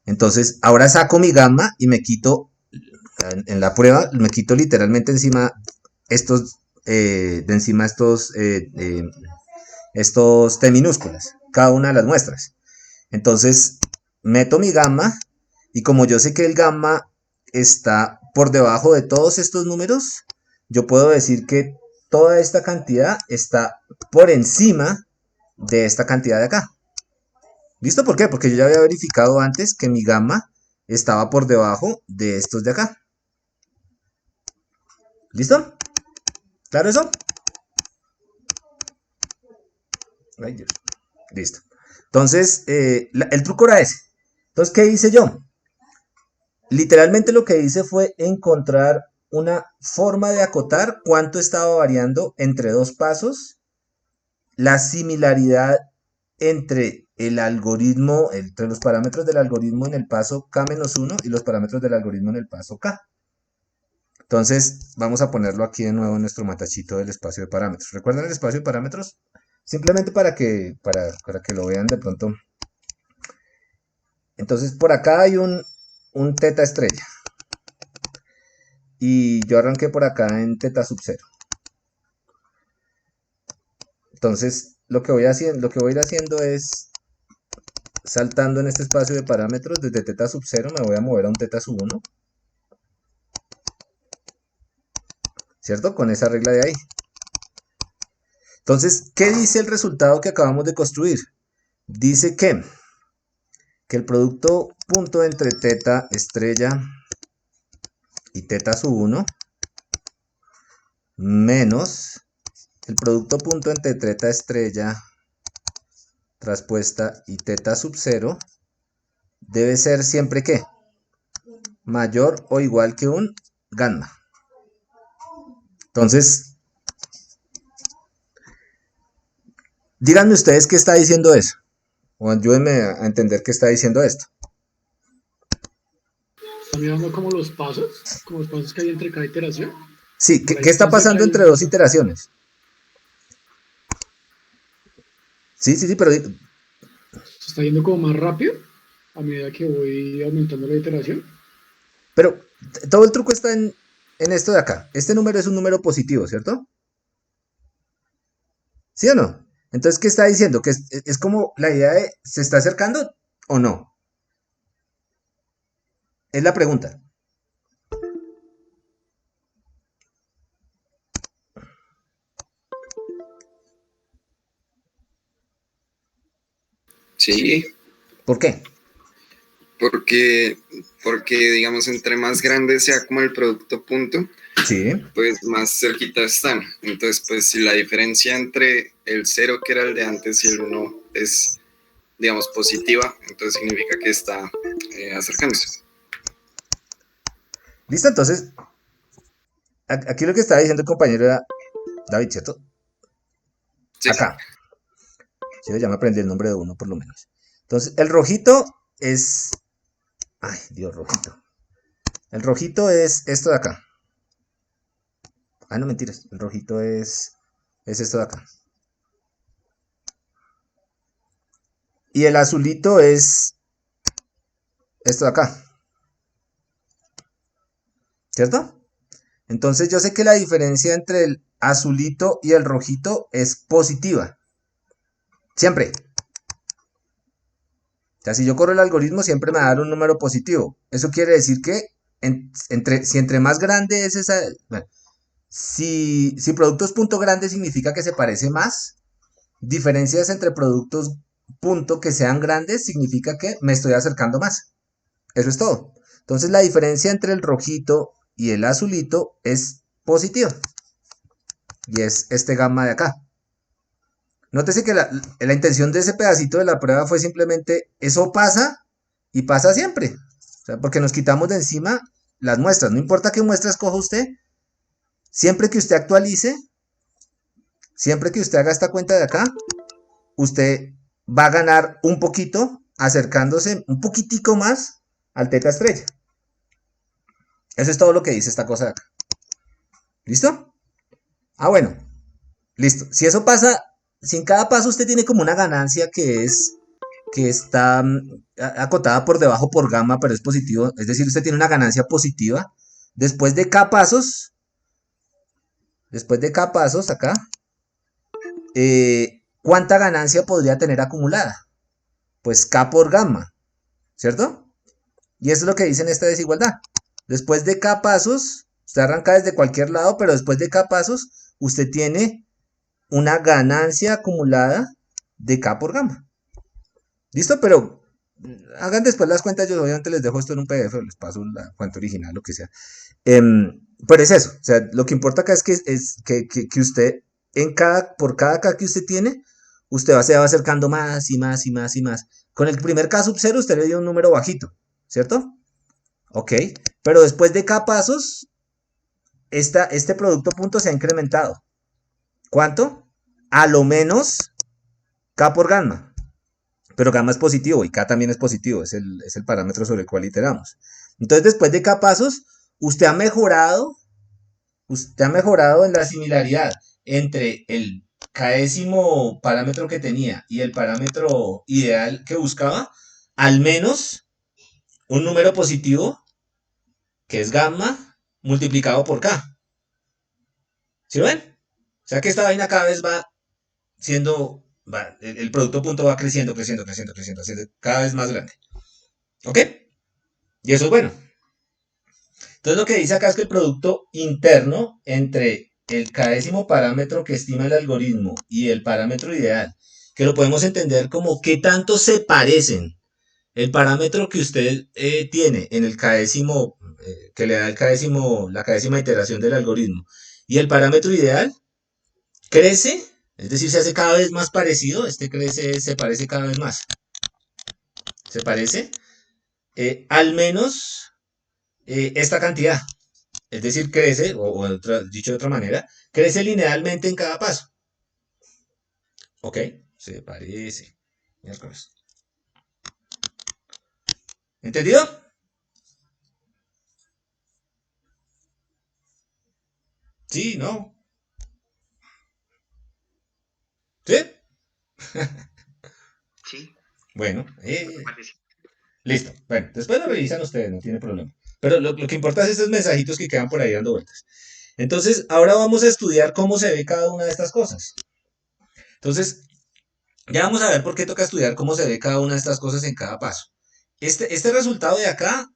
Entonces, ahora saco mi gamma y me quito, en la prueba, me quito literalmente encima estos T minúsculas, cada una de las muestras. Entonces, meto mi gamma y como yo sé que el gamma está por debajo de todos estos números, yo puedo decir que toda esta cantidad está por encima de esta cantidad de acá. ¿Listo? ¿Por qué? Porque yo ya había verificado antes que mi gamma estaba por debajo de estos de acá. ¿Listo? ¿Claro eso? Ay, Dios. Listo. Entonces, el truco era ese. Entonces, ¿qué hice yo? Literalmente lo que hice fue encontrar una forma de acotar cuánto estaba variando entre dos pasos, la similaridad entre el algoritmo, entre los parámetros del algoritmo en el paso K-1 y los parámetros del algoritmo en el paso K. Entonces, vamos a ponerlo aquí de nuevo en nuestro matachito del espacio de parámetros. ¿Recuerdan el espacio de parámetros? Simplemente para que lo vean de pronto. Entonces, por acá hay un teta estrella. Y yo arranqué por acá en teta sub 0. Entonces, lo que voy a ir haciendo es, saltando en este espacio de parámetros, desde teta sub 0 me voy a mover a un teta sub 1. ¿Cierto? Con esa regla de ahí. Entonces, ¿qué dice el resultado que acabamos de construir? Dice que el producto punto entre teta estrella y teta sub 1 menos el producto punto entre teta estrella traspuesta y teta sub 0 debe ser siempre ¿qué? Mayor o igual que un gamma. Entonces, díganme ustedes qué está diciendo eso. O ayúdenme a entender qué está diciendo esto. Está mirando como los pasos que hay entre cada iteración. Sí, Por ahí ¿qué está entonces pasando hay entre dos iteraciones? Sí, pero se está yendo como más rápido a medida que voy aumentando la iteración. todo el truco está en esto de acá. Este número es un número positivo, ¿cierto? ¿Sí o no? Entonces, ¿qué está diciendo? Que es como la idea de ¿se está acercando o no? Es la pregunta. Sí, ¿Por qué? porque, digamos, entre más grande sea como el producto punto, Sí. pues más cerquita están. Entonces, pues si la diferencia entre el 0 que era el de antes y el 1 es, digamos, positiva, entonces significa que está acercándose. ¿Listo? Entonces, aquí lo que estaba diciendo el compañero era David, ¿cierto? Sí, Acá. Sí, ya me aprendí el nombre de uno por lo menos. Entonces, el rojito es... Ay, Dios, rojito. El rojito es esto de acá. Ah, no, mentiras. El rojito es esto de acá. Y el azulito es esto de acá. ¿Cierto? Entonces yo sé que la diferencia entre el azulito y el rojito es positiva. Siempre. O sea, si yo corro el algoritmo, siempre me va a dar un número positivo. Eso quiere decir que si entre más grande es esa... Bueno, si productos punto grande significa que se parece más, diferencias entre productos punto que sean grandes significa que me estoy acercando más. Eso es todo. Entonces la diferencia entre el rojito y el azulito es positiva. Y es este gamma de acá. Nótese que la intención de ese pedacito de la prueba fue simplemente, eso pasa y pasa siempre. O sea, porque nos quitamos de encima las muestras. No importa qué muestras coja usted, siempre que usted actualice, siempre que usted haga esta cuenta de acá, usted va a ganar un poquito acercándose un poquitico más al teta estrella. Eso es todo lo que dice esta cosa de acá. ¿Listo? Ah, bueno. Listo. Si eso pasa, si en cada paso usted tiene como una ganancia que está acotada por debajo por gamma, pero es positivo, es decir, usted tiene una ganancia positiva, después de K pasos acá, ¿cuánta ganancia podría tener acumulada? Pues K por gamma, ¿cierto? Y eso es lo que dice en esta desigualdad. Después de K pasos, usted arranca desde cualquier lado, pero después de K pasos, usted tiene una ganancia acumulada de K por gamma. ¿Listo? Pero hagan después las cuentas, yo obviamente les dejo esto en un PDF, les paso la cuenta original, lo que sea. Pero es eso, o sea, lo que importa acá es que usted, por cada K que usted tiene, se va acercando más y más y más y más. Con el primer K sub 0 usted le dio un número bajito, ¿cierto? Ok, pero después de K pasos, este producto punto se ha incrementado. ¿Cuánto? A lo menos K por gamma. Pero gamma es positivo y K también es positivo, es el parámetro sobre el cual iteramos. Entonces, después de K pasos, usted ha mejorado en la similaridad entre el késimo parámetro que tenía y el parámetro ideal que buscaba, al menos un número positivo, que es gamma, multiplicado por K. ¿Sí lo ven? O sea que esta vaina cada vez va siendo, el producto punto va creciendo, creciendo, creciendo, creciendo, haciendo cada vez más grande. ¿Ok? Y eso es bueno. Entonces lo que dice acá es que el producto interno entre el késimo parámetro que estima el algoritmo y el parámetro ideal, que lo podemos entender como qué tanto se parecen el parámetro que usted tiene en el késimo, que le da la késima iteración del algoritmo, y el parámetro ideal, crece, es decir, se hace cada vez más parecido, se parece cada vez más. Se parece, al menos esta cantidad. Es decir, crece, dicho de otra manera, crece linealmente en cada paso. ¿Ok? Se parece. Miércoles. ¿Entendido? Sí, ¿no? ¿Sí? Sí, Bueno, parte sí. listo. Bueno, después lo revisan ustedes, no tiene problema. Pero lo que importa es estos mensajitos que quedan por ahí dando vueltas. Entonces, ahora vamos a estudiar cómo se ve cada una de estas cosas. Entonces, ya vamos a ver por qué toca estudiar cómo se ve cada una de estas cosas en cada paso. Este resultado de acá,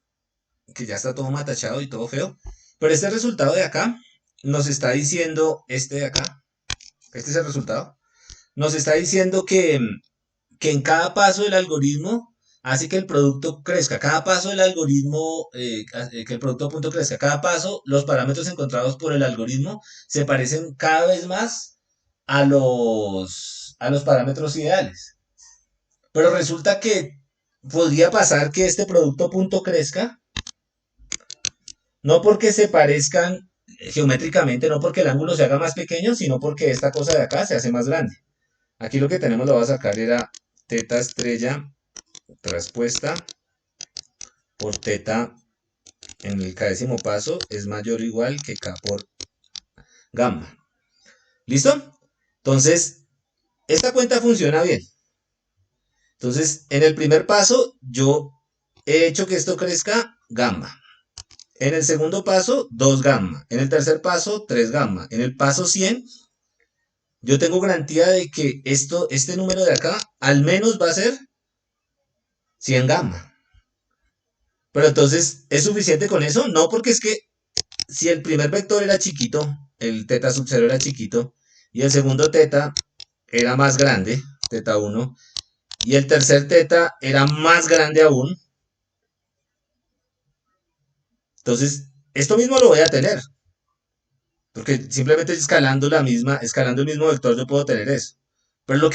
que ya está todo matachado y todo feo, pero este resultado de acá nos está diciendo, este de acá, este es el resultado, nos está diciendo que en cada paso del algoritmo hace que el producto crezca. Cada paso del algoritmo, que el producto punto crezca. Cada paso, los parámetros encontrados por el algoritmo se parecen cada vez más a los parámetros ideales. Pero resulta que podría pasar que este producto punto crezca, no porque se parezcan geométricamente, no porque el ángulo se haga más pequeño, sino porque esta cosa de acá se hace más grande. Aquí lo que tenemos, lo voy a sacar, era teta estrella traspuesta por teta en el késimo paso es mayor o igual que K por gamma. ¿Listo? Entonces, esta cuenta funciona bien. Entonces, en el primer paso, yo he hecho que esto crezca gamma. En el segundo paso, 2 gamma. En el tercer paso, 3 gamma. En el paso 100, yo tengo garantía de que este número de acá, al menos va a ser 100 gamma. Pero entonces, ¿es suficiente con eso? No, porque es que si el primer vector era chiquito, el teta sub 0 era chiquito, y el segundo teta era más grande, teta 1, y el tercer teta era más grande aún, entonces esto mismo lo voy a tener, porque simplemente escalando el mismo vector yo puedo tener eso. Pero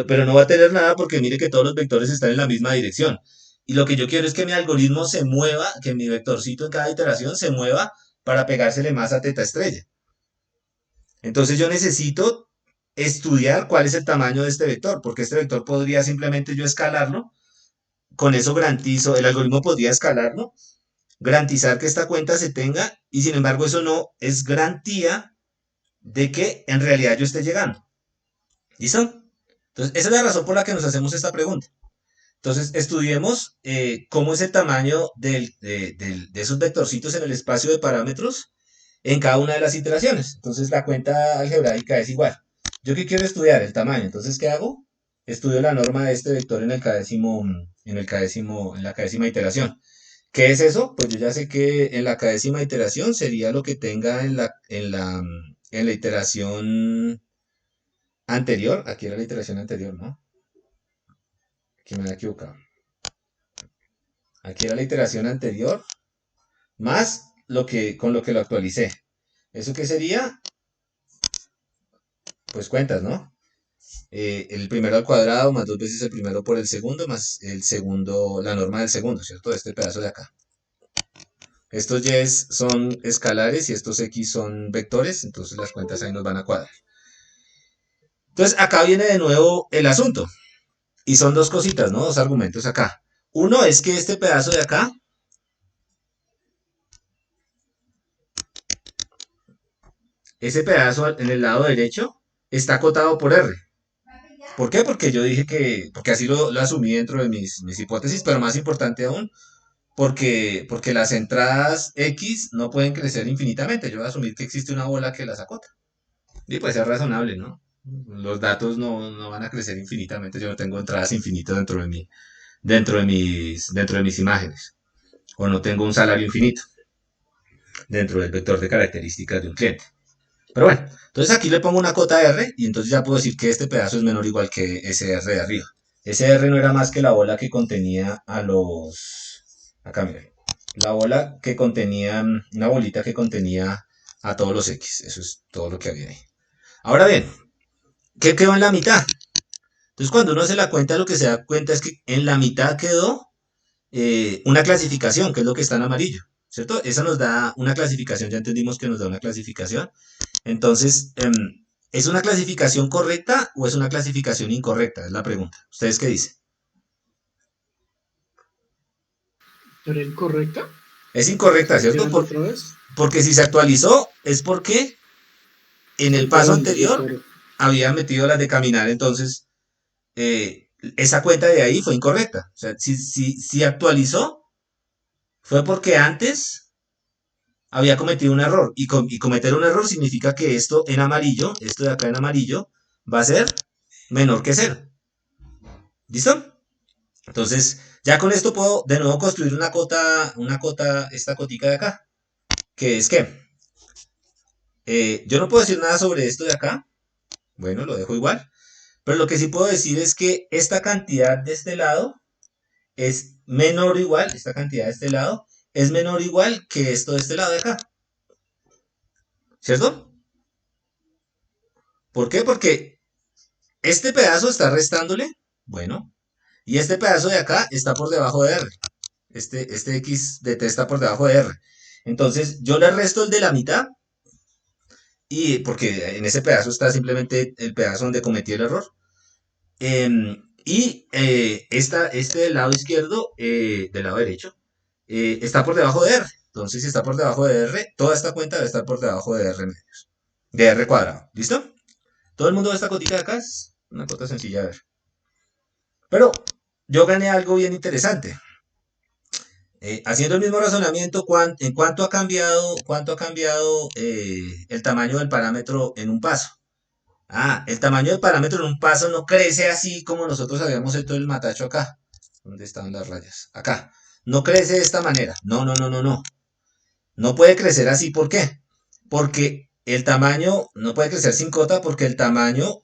pero no va a tener nada porque mire que todos los vectores están en la misma dirección. Y lo que yo quiero es que mi algoritmo se mueva, que mi vectorcito en cada iteración se mueva para pegársele más a teta estrella. Entonces yo necesito estudiar cuál es el tamaño de este vector, porque este vector podría simplemente yo escalarlo, con eso garantizo, el algoritmo podría escalarlo, garantizar que esta cuenta se tenga, y sin embargo eso no es garantía de que en realidad yo esté llegando. ¿Listo? Entonces esa es la razón por la que nos hacemos esta pregunta. Entonces estudiemos cómo es el tamaño de esos vectorcitos en el espacio de parámetros en cada una de las iteraciones. Entonces la cuenta algebraica es igual. Yo qué quiero estudiar el tamaño. Entonces, ¿qué hago? Estudio la norma de este vector en la késima iteración. ¿Qué es eso? Pues yo ya sé que en la késima iteración sería lo que tenga en la iteración anterior. Aquí era la iteración anterior, ¿no? Aquí me había equivocado. Aquí era la iteración anterior más con lo que lo actualicé. ¿Eso qué sería? Pues cuentas, ¿no? El primero al cuadrado más 2 veces el primero por el segundo más el segundo, la norma del segundo, ¿cierto? Este pedazo de acá. Estos y son escalares y estos x son vectores, entonces las cuentas ahí nos van a cuadrar. Entonces acá viene de nuevo el asunto. Y son dos cositas, ¿no? Dos argumentos acá. Uno es que este pedazo de acá ese pedazo en el lado derecho está acotado por R. ¿Por qué? Porque yo dije porque así lo asumí dentro de mis hipótesis, pero más importante aún, porque las entradas X no pueden crecer infinitamente. Yo voy a asumir que existe una bola que las acota. Y pues es razonable, ¿no? Los datos no van a crecer infinitamente. Yo no tengo entradas infinitas dentro de mis imágenes. O no tengo un salario infinito dentro del vector de características de un cliente. Pero bueno, entonces aquí le pongo una cota R y entonces ya puedo decir que este pedazo es menor o igual que ese R de arriba. Ese R no era más que la bola que contenía acá miren. La bola que contenía, una bolita que contenía a todos los X. Eso es todo lo que había ahí. Ahora bien, ¿qué quedó en la mitad? Entonces cuando uno hace la cuenta, lo que se da cuenta es que en la mitad quedó una clasificación, que es lo que está en amarillo, ¿cierto? Esa nos da una clasificación, ya entendimos que nos da una clasificación. Entonces, ¿es una clasificación correcta o es una clasificación incorrecta? Es la pregunta. ¿Ustedes qué dicen? ¿Era incorrecta? Es incorrecta, ¿cierto? ¿Otra vez? Porque si se actualizó es porque en el paso anterior había metido las de caminar, entonces esa cuenta de ahí fue incorrecta. O sea, si actualizó fue porque antes había cometido un error. Y cometer un error significa que esto en amarillo, esto de acá en amarillo, va a ser menor que 0. ¿Listo? Entonces, ya con esto puedo de nuevo construir una cota, esta cotica de acá. Que es que yo no puedo decir nada sobre esto de acá. Bueno, lo dejo igual. Pero lo que sí puedo decir es que esta cantidad de este lado es menor o igual, esta cantidad de este lado, es menor o igual que esto de este lado de acá. ¿Cierto? ¿Por qué? Porque este pedazo está restándole, bueno, y este pedazo de acá está por debajo de R. Este X de T está por debajo de R. Entonces, yo le resto el de la mitad, y porque en ese pedazo está simplemente el pedazo donde cometí el error. Este del lado izquierdo, del lado derecho, está por debajo de R. Entonces, si está por debajo de R, toda esta cuenta debe estar por debajo de R medios. De R cuadrado. ¿Listo? Todo el mundo ve esta cotita de acá. Es una cota sencilla de ver. Pero yo gané algo bien interesante. Haciendo el mismo razonamiento, ¿en cuánto ha cambiado el tamaño del parámetro en un paso? El tamaño del parámetro en un paso no crece así como nosotros habíamos hecho el matacho acá. ¿Dónde estaban las rayas? Acá. No crece de esta manera. No. No puede crecer así. ¿Por qué? Porque el tamaño no puede crecer sin cota porque el tamaño,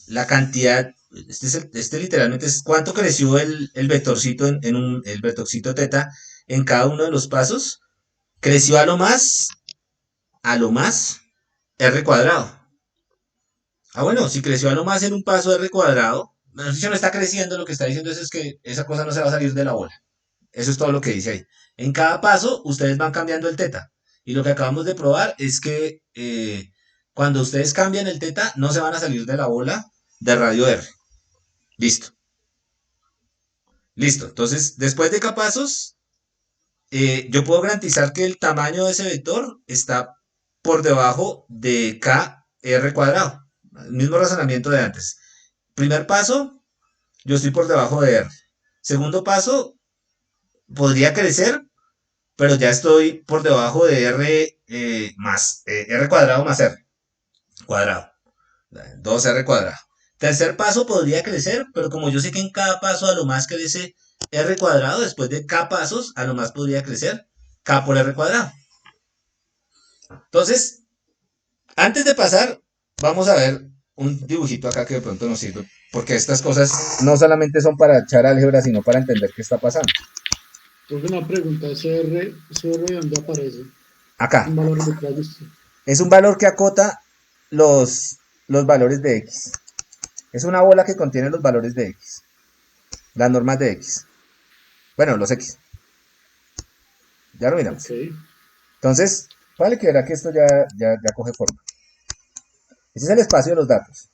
la cantidad, este literalmente es cuánto creció el vectorcito el vectorcito teta en cada uno de los pasos. Creció a lo más R cuadrado. Bueno, si creció a lo más en un paso R cuadrado, si no está creciendo, lo que está diciendo es que esa cosa no se va a salir de la bola. Eso es todo lo que dice ahí. En cada paso, ustedes van cambiando el teta. Y lo que acabamos de probar es que cuando ustedes cambian el teta, no se van a salir de la bola de radio R. Listo. Listo. Entonces, después de cada pasos, yo puedo garantizar que el tamaño de ese vector está por debajo de KR cuadrado. El mismo razonamiento de antes. Primer paso, yo estoy por debajo de R. Segundo paso, podría crecer, pero ya estoy por debajo de R R cuadrado más R cuadrado. 2R cuadrado. Tercer paso podría crecer, pero como yo sé que en cada paso a lo más crece R cuadrado, después de K pasos a lo más podría crecer K por R cuadrado. Entonces, antes de pasar, vamos a ver un dibujito acá que de pronto nos sirve, porque estas cosas no solamente son para echar álgebra, sino para entender qué está pasando. Entonces una pregunta, ¿CR dónde aparece? Acá. Un valor arbitrario. Es un valor que acota los valores de X. Es una bola que contiene los valores de X. Las normas de X. Bueno, los X. Ya lo miramos. Ok. Entonces, vale que verá que esto ya coge forma. Ese es el espacio de los datos.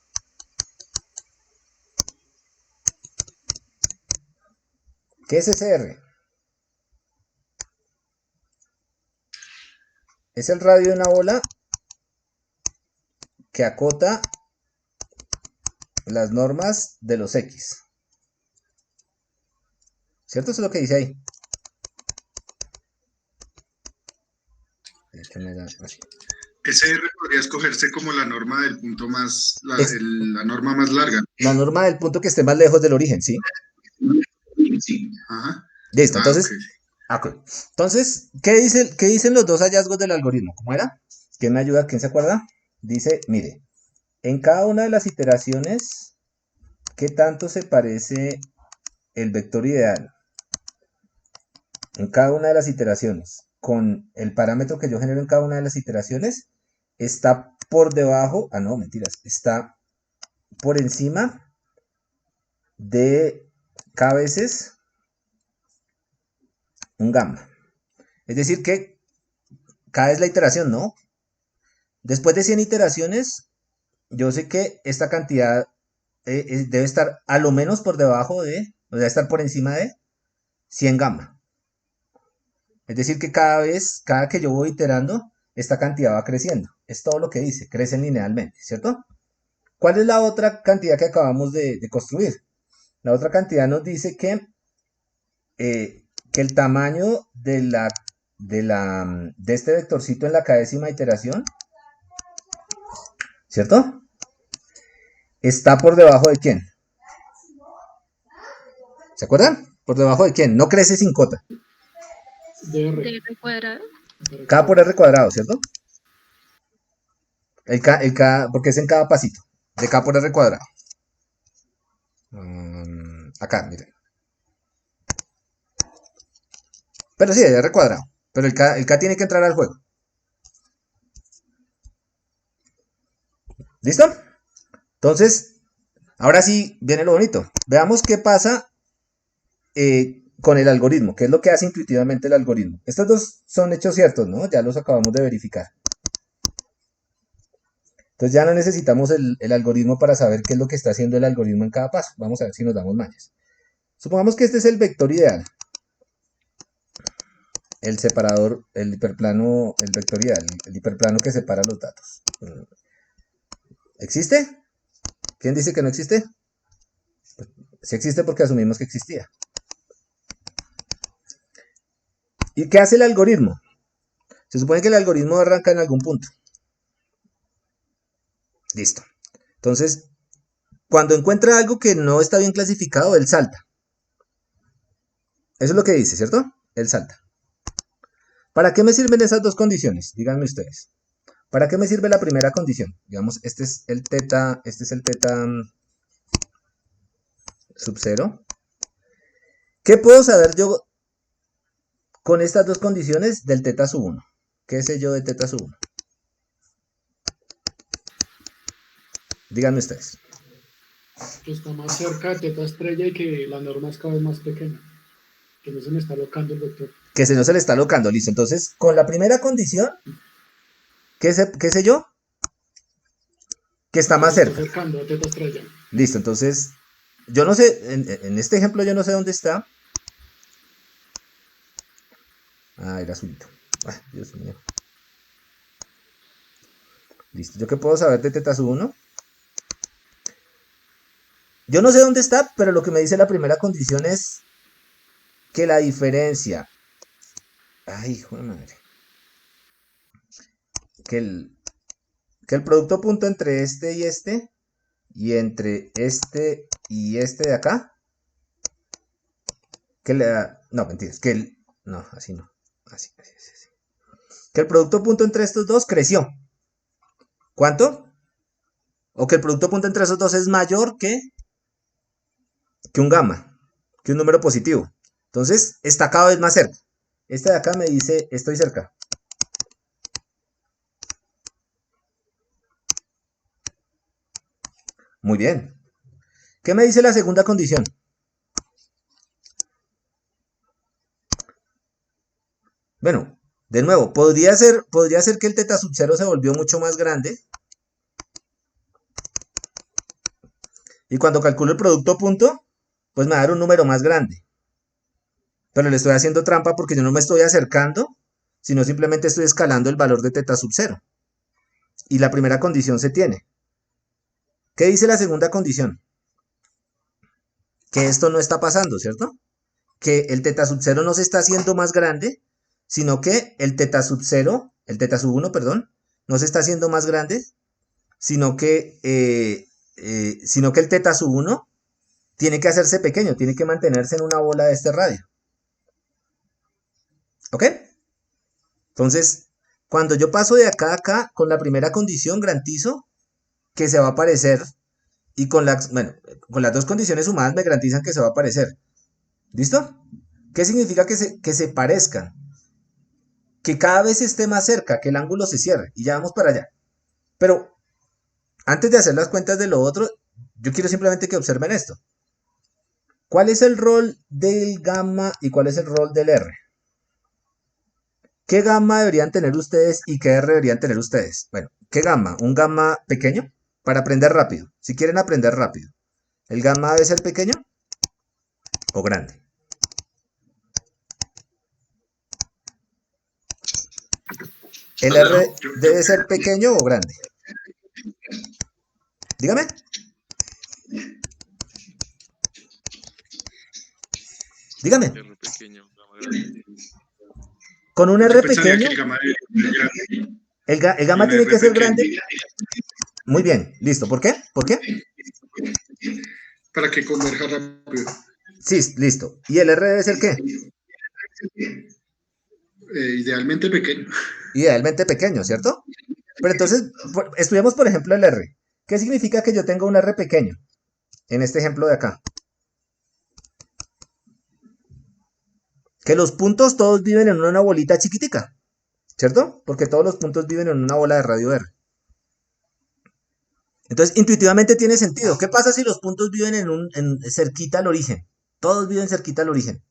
¿Qué es SR? Es el radio de una bola que acota las normas de los X. ¿Cierto? Eso es lo que dice ahí. SR podría escogerse como la norma del punto más, la norma más larga. La norma del punto que esté más lejos del origen, ¿sí? Sí. Ajá. Listo, entonces, Ok. entonces, ¿qué dicen los dos hallazgos del algoritmo? ¿Cómo era? ¿Quién me ayuda? ¿Quién se acuerda? Dice, mire, en cada una de las iteraciones, ¿qué tanto se parece el vector ideal? En cada una de las iteraciones, con el parámetro que yo genero en cada una de las iteraciones, está por debajo, no, mentiras, está por encima de K veces un gamma. Es decir que K es la iteración, ¿no? Después de 100 iteraciones, yo sé que esta cantidad debe estar a lo menos por debajo de, o debe estar por encima de 100 gamma. Es decir que cada que yo voy iterando, esta cantidad va creciendo. Es todo lo que dice, crecen linealmente, ¿cierto? ¿Cuál es la otra cantidad que acabamos de construir? La otra cantidad nos dice que el tamaño de este vectorcito en la késima iteración, ¿cierto? Está por debajo de ¿quién? ¿Se acuerdan? ¿Por debajo de quién? No crece sin cota. ¿De cuadrado? K por R cuadrado, ¿cierto? El K, porque es en cada pasito. De K por R cuadrado. Acá, miren. Pero sí, de R cuadrado. Pero el K tiene que entrar al juego. ¿Listo? Entonces, ahora sí viene lo bonito. Veamos qué pasa con el algoritmo. ¿Qué es lo que hace intuitivamente el algoritmo? Estos dos son hechos ciertos, ¿no? Ya los acabamos de verificar. Entonces ya no necesitamos el algoritmo para saber qué es lo que está haciendo el algoritmo en cada paso. Vamos a ver si nos damos mañas. Supongamos que este es el vector ideal. El separador, el hiperplano, el vector ideal, el hiperplano que separa los datos. ¿Existe? ¿Quién dice que no existe? Sí existe porque asumimos que existía. ¿Y qué hace el algoritmo? Se supone que el algoritmo arranca en algún punto. Listo. Entonces, cuando encuentra algo que no está bien clasificado, él salta. Eso es lo que dice, ¿cierto? Él salta. ¿Para qué me sirven esas dos condiciones? Díganme ustedes. ¿Para qué me sirve la primera condición? Digamos, este es el teta sub 0. ¿Qué puedo saber yo con estas dos condiciones del teta sub 1? ¿Qué sé yo de teta sub 1? Díganme ustedes. Que está más cerca de teta estrella y que la norma es cada vez más pequeña. Que no se me está locando el vector. Que no se le está locando, listo. Entonces, con la primera condición, ¿qué sé yo? Que está más cerca. Está acercando a teta estrella. Listo, entonces, yo no sé, en este ejemplo yo no sé dónde está. Ah, era azulito. Ah, Dios mío. Listo, ¿yo qué puedo saber de teta sub 1? Yo no sé dónde está, pero lo que me dice la primera condición es que la diferencia... Ay, hijo de madre. Que el producto punto entre este y entre este y este de acá, no, mentiras, no, así no, así. Que el producto punto entre estos dos creció. ¿Cuánto? O que el producto punto entre esos dos es mayor que un gamma, que un número positivo. Entonces, está cada vez más cerca. Este de acá me dice, estoy cerca. Muy bien. ¿Qué me dice la segunda condición? Bueno, de nuevo, podría ser que el teta sub 0 se volvió mucho más grande. Y cuando calculo el producto punto, pues me va a dar un número más grande. Pero le estoy haciendo trampa porque yo no me estoy acercando, sino simplemente estoy escalando el valor de teta sub 0. Y la primera condición se tiene. ¿Qué dice la segunda condición? Que esto no está pasando, ¿cierto? Que el teta sub 0 no se está haciendo más grande, sino que el teta sub 1, perdón, no se está haciendo más grande, sino que el teta sub 1 tiene que hacerse pequeño, tiene que mantenerse en una bola de este radio. ¿Ok? Entonces, cuando yo paso de acá a acá, con la primera condición garantizo que se va a aparecer, y con las dos condiciones sumadas me garantizan que se va a aparecer. ¿Listo? ¿Qué significa que se parezcan? Que cada vez esté más cerca, que el ángulo se cierre, y ya vamos para allá. Pero, antes de hacer las cuentas de lo otro, yo quiero simplemente que observen esto. ¿Cuál es el rol del gamma y cuál es el rol del R? ¿Qué gamma deberían tener ustedes y qué R deberían tener ustedes? Bueno, ¿qué gamma? ¿Un gamma pequeño? Para aprender rápido. Si quieren aprender rápido. ¿El gamma debe ser pequeño o grande? ¿El R debe ser pequeño o grande? Dígame. Dígame. R pequeño, gamma grande. Con un Yo R pensaría pequeño, que el gamma debería ser grande. el gamma Un tiene R que ser pequeño. grande. Muy bien, listo. ¿Por qué? ¿Por qué? Para que converja rápido. Sí, listo. ¿Y el R debe ser qué? Idealmente pequeño. Idealmente pequeño, ¿cierto? Pero entonces, estudiamos por ejemplo el R. ¿Qué significa que yo tenga un R pequeño? En este ejemplo de acá. Que los puntos todos viven en una bolita chiquitica, ¿cierto? Porque todos los puntos viven en una bola de radio R. Entonces, intuitivamente tiene sentido. ¿Qué pasa si los puntos viven en cerquita al origen? Todos viven cerquita al origen.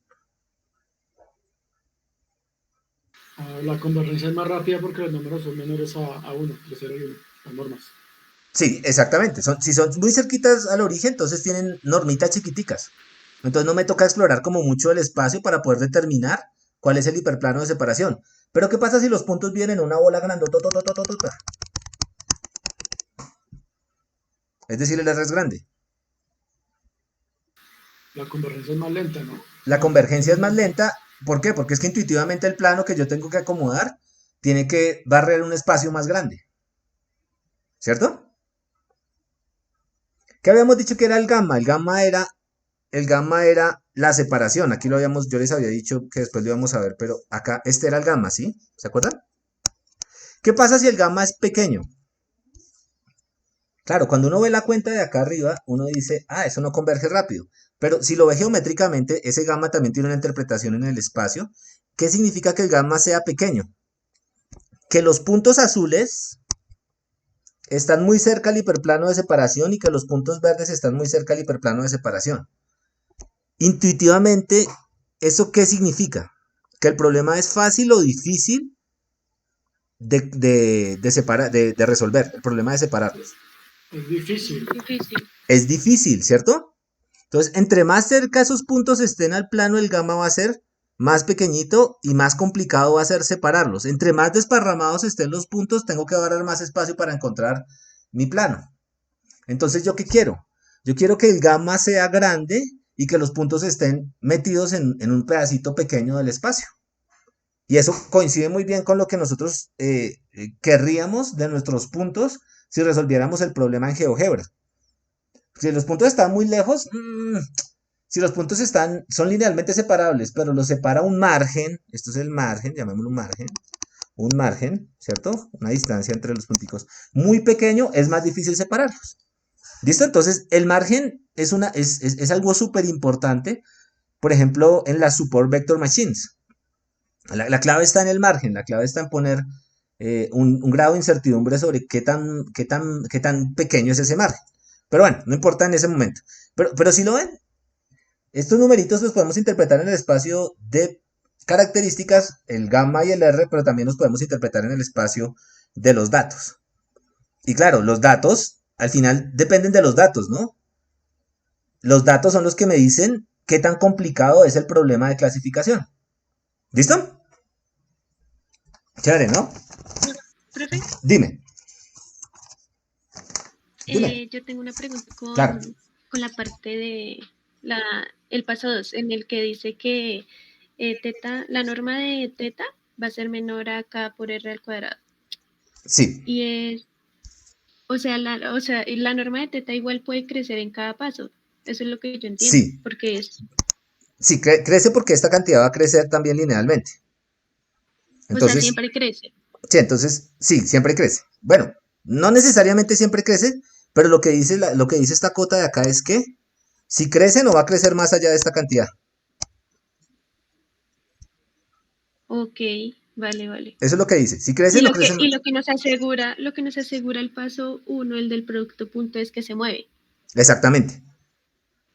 La convergencia es más rápida porque los números son menores a 1, de 0 y 1, las normas. Sí, exactamente. Si son muy cerquitas al origen, entonces tienen normitas chiquiticas. Entonces no me toca explorar como mucho el espacio para poder determinar cuál es el hiperplano de separación. Pero ¿qué pasa si los puntos vienen en una bola grandotototototota? Es decir, el R es grande. La convergencia es más lenta, ¿no? La convergencia es más lenta. ¿Por qué? Porque es que intuitivamente el plano que yo tengo que acomodar tiene que barrer un espacio más grande. ¿Cierto? ¿Qué habíamos dicho que era el gamma? El gamma era la separación. Aquí yo les había dicho que después lo íbamos a ver, pero acá este era el gamma, ¿sí? ¿Se acuerdan? ¿Qué pasa si el gamma es pequeño? Claro, cuando uno ve la cuenta de acá arriba, uno dice, eso no converge rápido. Pero si lo ve geométricamente, ese gamma también tiene una interpretación en el espacio. ¿Qué significa que el gamma sea pequeño? Que los puntos azules están muy cerca al hiperplano de separación y que los puntos verdes están muy cerca al hiperplano de separación. Intuitivamente, ¿eso qué significa? Que el problema es fácil o difícil de resolver, el problema de separarlos. Es difícil. Es difícil, ¿cierto? Entonces, entre más cerca esos puntos estén al plano, el gamma va a ser más pequeñito y más complicado va a ser separarlos. Entre más desparramados estén los puntos, tengo que agarrar más espacio para encontrar mi plano. Entonces, ¿yo qué quiero? Yo quiero que el gamma sea grande y que los puntos estén metidos en un pedacito pequeño del espacio. Y eso coincide muy bien con lo que nosotros querríamos de nuestros puntos si resolviéramos el problema en GeoGebra. Si los puntos están muy lejos, si los puntos son linealmente separables, pero los separa un margen, esto es el margen, llamémoslo un margen, ¿cierto? Una distancia entre los punticos muy pequeño, es más difícil separarlos. ¿Listo? Entonces, el margen es algo súper importante por ejemplo, en las support vector machines. La clave está en el margen, la clave está en poner un grado de incertidumbre sobre qué tan pequeño es ese margen. Pero bueno, no importa en ese momento. Pero si lo ven, estos numeritos los podemos interpretar en el espacio de características, el gamma y el R, pero también los podemos interpretar en el espacio de los datos. Y claro, los datos al final dependen de los datos, ¿no? Los datos son los que me dicen qué tan complicado es el problema de clasificación. ¿Listo? Chévere, ¿no? Profe, Dime. Dime. yo tengo una pregunta Claro. con la parte de el paso 2, en el que dice que la norma de teta va a ser menor a k por r al cuadrado. Sí. Y la norma de teta igual puede crecer en cada paso. Eso es lo que yo entiendo. Sí. Porque es, Sí, crece porque esta cantidad va a crecer también linealmente. Entonces, siempre crece. sí, entonces, sí, siempre crece. Bueno, no necesariamente siempre crece, pero lo que dice esta cota de acá es que si crece no va a crecer más allá de esta cantidad. Ok, vale. Eso es lo que dice. Si crece, no crece más. Y lo que nos asegura el paso 1, el del producto punto, es que se mueve. Exactamente.